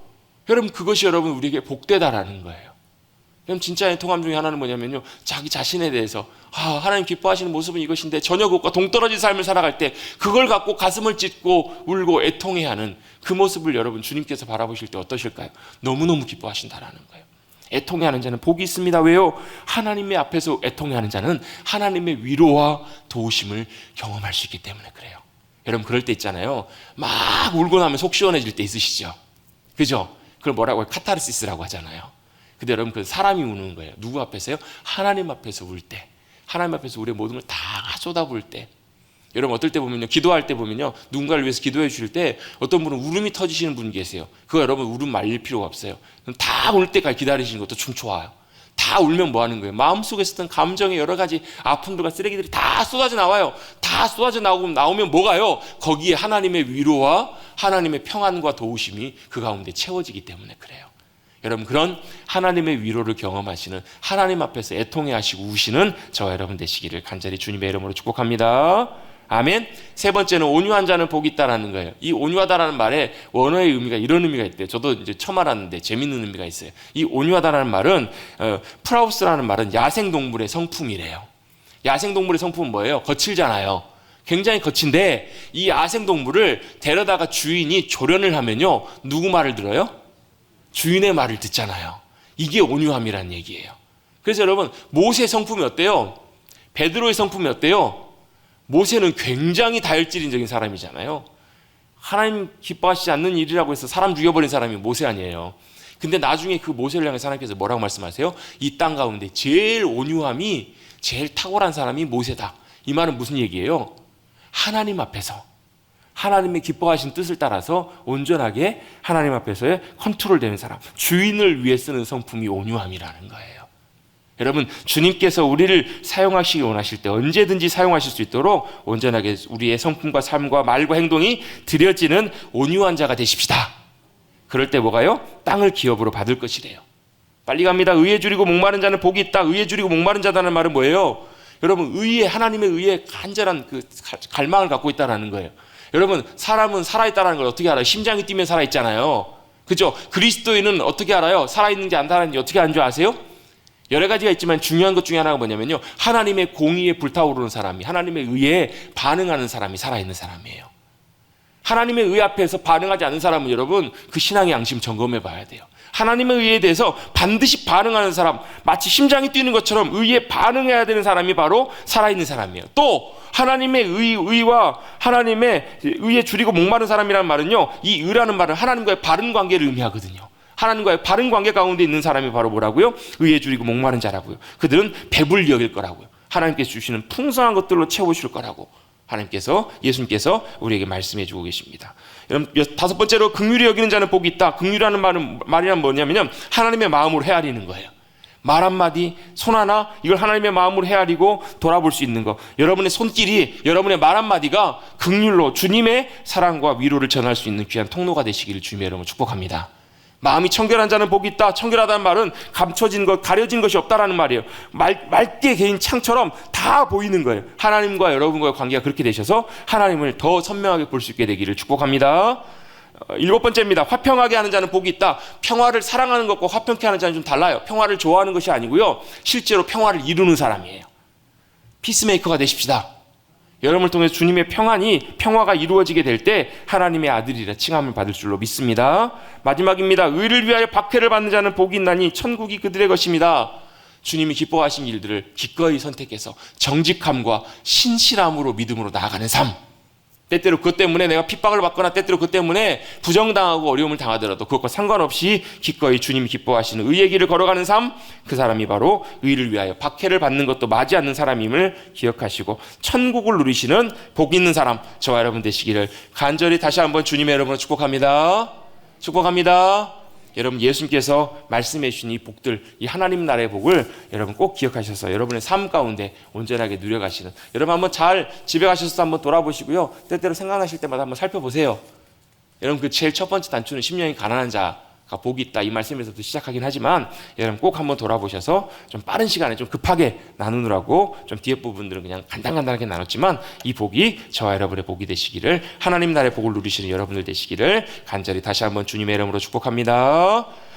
여러분 그것이 여러분 우리에게 복되다라는 거예요. 그럼 진짜의 통함 중에 하나는 뭐냐면요, 자기 자신에 대해서 하나님 기뻐하시는 모습은 이것인데 전혀 그것과 동떨어진 삶을 살아갈 때 그걸 갖고 가슴을 찢고 울고 애통해하는 그 모습을 여러분 주님께서 바라보실 때 어떠실까요? 너무너무 기뻐하신다라는 거예요. 애통해하는 자는 복이 있습니다. 왜요? 하나님의 앞에서 애통해하는 자는 하나님의 위로와 도우심을 경험할 수 있기 때문에 그래요. 여러분 그럴 때 있잖아요. 막 울고 나면 속 시원해질 때 있으시죠? 그죠? 그걸 뭐라고 해요? 카타르시스라고 하잖아요. 근데 여러분 그 사람이 우는 거예요. 누구 앞에서요? 하나님 앞에서 울 때. 하나님 앞에서 우리의 모든 걸 다 쏟아부을 때. 여러분 어떨 때 보면요, 기도할 때 보면요, 누군가를 위해서 기도해 주실 때 어떤 분은 울음이 터지시는 분 계세요. 그거 여러분 울음 말릴 필요가 없어요. 다 울 때까지 기다리시는 것도 좀 좋아요. 다 울면 뭐 하는 거예요? 마음속에 있었던 감정의 여러 가지 아픔들과 쓰레기들이 다 쏟아져 나와요. 다 쏟아져 나오면 뭐가요? 거기에 하나님의 위로와 하나님의 평안과 도우심이 그 가운데 채워지기 때문에 그래요. 여러분 그런 하나님의 위로를 경험하시는, 하나님 앞에서 애통해 하시고 우시는 저와 여러분 되시기를 간절히 주님의 이름으로 축복합니다. 아멘. 세 번째는 온유한 자는 복이 있다라는 거예요. 이 온유하다라는 말에 원어의 의미가 이런 의미가 있대요. 저도 이제 처음 알았는데 재밌는 의미가 있어요. 이 온유하다라는 말은 프라우스라는 말은 야생동물의 성품이래요. 야생동물의 성품은 뭐예요? 거칠잖아요. 굉장히 거친데 이 야생동물을 데려다가 주인이 조련을 하면요, 누구 말을 들어요? 주인의 말을 듣잖아요. 이게 온유함이란 얘기예요. 그래서 여러분 모세 성품이 어때요? 베드로의 성품이 어때요? 모세는 굉장히 다혈질인적인 사람이잖아요. 하나님 기뻐하시지 않는 일이라고 해서 사람 죽여버린 사람이 모세 아니에요. 근데 나중에 그 모세를 향해 하나님께서 뭐라고 말씀하세요? 이 땅 가운데 제일 온유함이 제일 탁월한 사람이 모세다. 이 말은 무슨 얘기예요? 하나님 앞에서 하나님의 기뻐하신 뜻을 따라서 온전하게 하나님 앞에서의 컨트롤되는 사람, 주인을 위해 쓰는 성품이 온유함이라는 거예요. 여러분 주님께서 우리를 사용하시기 원하실 때 언제든지 사용하실 수 있도록 온전하게 우리의 성품과 삶과 말과 행동이 드려지는 온유한 자가 되십시다. 그럴 때 뭐가요? 땅을 기업으로 받을 것이래요. 빨리 갑니다. 의에 줄이고 목마른 자는 복이 있다. 의에 줄이고 목마른 자라는 말은 뭐예요? 여러분 의에, 하나님의 의에 간절한 그 갈망을 갖고 있다는 거예요. 여러분 사람은 살아있다는 걸 어떻게 알아요? 심장이 뛰면 살아있잖아요. 그죠? 그리스도인은 어떻게 알아요? 살아있는지 안 살아있는지 어떻게 아는 줄 아세요? 여러 가지가 있지만 중요한 것 중에 하나가 뭐냐면요, 하나님의 공의에 불타오르는 사람이, 하나님의 의에 반응하는 사람이 살아있는 사람이에요. 하나님의 의 앞에서 반응하지 않는 사람은 여러분 그 신앙의 양심 점검해 봐야 돼요. 하나님의 의에 대해서 반드시 반응하는 사람, 마치 심장이 뛰는 것처럼 의에 반응해야 되는 사람이 바로 살아있는 사람이에요. 또 하나님의 의와 하나님의 의에 줄이고 목마른 사람이라는 말은요, 이 의라는 말은 하나님과의 바른 관계를 의미하거든요. 하나님과의 바른 관계 가운데 있는 사람이 바로 뭐라고요? 의에 줄이고 목마른 자라고요. 그들은 배불리 여길 거라고요. 하나님께서 주시는 풍성한 것들로 채우실 거라고 하나님께서, 예수님께서 우리에게 말씀해 주고 계십니다. 여러분 다섯 번째로 긍휼히 여기는 자는 복이 있다. 긍휼이라는 말이란 뭐냐면요, 하나님의 마음으로 헤아리는 거예요. 말 한마디, 손 하나, 이걸 하나님의 마음으로 헤아리고 돌아볼 수 있는 거. 여러분의 손길이, 여러분의 말 한마디가 긍휼로 주님의 사랑과 위로를 전할 수 있는 귀한 통로가 되시기를 주님의 이름으로 축복합니다. 마음이 청결한 자는 복이 있다. 청결하다는 말은 감춰진 것, 가려진 것이 없다라는 말이에요. 맑게 개인 창처럼 다 보이는 거예요. 하나님과 여러분과의 관계가 그렇게 되셔서 하나님을 더 선명하게 볼 수 있게 되기를 축복합니다. 일곱 번째입니다. 화평하게 하는 자는 복이 있다. 평화를 사랑하는 것과 화평케 하는 자는 좀 달라요. 평화를 좋아하는 것이 아니고요, 실제로 평화를 이루는 사람이에요. 피스메이커가 되십시다. 여러분을 통해서 주님의 평화가 이루어지게 될 때 하나님의 아들이라 칭함을 받을 줄로 믿습니다. 마지막입니다. 의를 위하여 박해를 받는 자는 복이 있나니 천국이 그들의 것입니다. 주님이 기뻐하신 일들을 기꺼이 선택해서 정직함과 신실함으로 믿음으로 나아가는 삶. 때때로 그것 때문에 내가 핍박을 받거나 때때로 그것 때문에 부정당하고 어려움을 당하더라도 그것과 상관없이 기꺼이 주님이 기뻐하시는 의의 길을 걸어가는 삶, 그 사람이 바로 의를 위하여 박해를 받는 것도 맞지 않는 사람임을 기억하시고 천국을 누리시는 복 있는 사람, 저와 여러분 되시기를 간절히 다시 한번 주님의 이름으로 축복합니다. 축복합니다. 여러분 예수님께서 말씀해 주신 이 복들, 이 하나님 나라의 복을 여러분 꼭 기억하셔서 여러분의 삶 가운데 온전하게 누려가시는, 여러분 한번 잘 집에 가셔서 한번 돌아보시고요, 때때로 생각나실 때마다 한번 살펴보세요. 여러분 그 제일 첫 번째 단추는 심령이 가난한 자가 복이 있다, 이 말씀에서부터 시작하긴 하지만 여러분 꼭 한번 돌아보셔서 좀 빠른 시간에 좀 급하게 나누느라고 좀 뒤에 부분들은 그냥 간단하게 나눴지만 이 복이 저와 여러분의 복이 되시기를, 하나님 나라의 복을 누리시는 여러분들 되시기를 간절히 다시 한번 주님의 이름으로 축복합니다.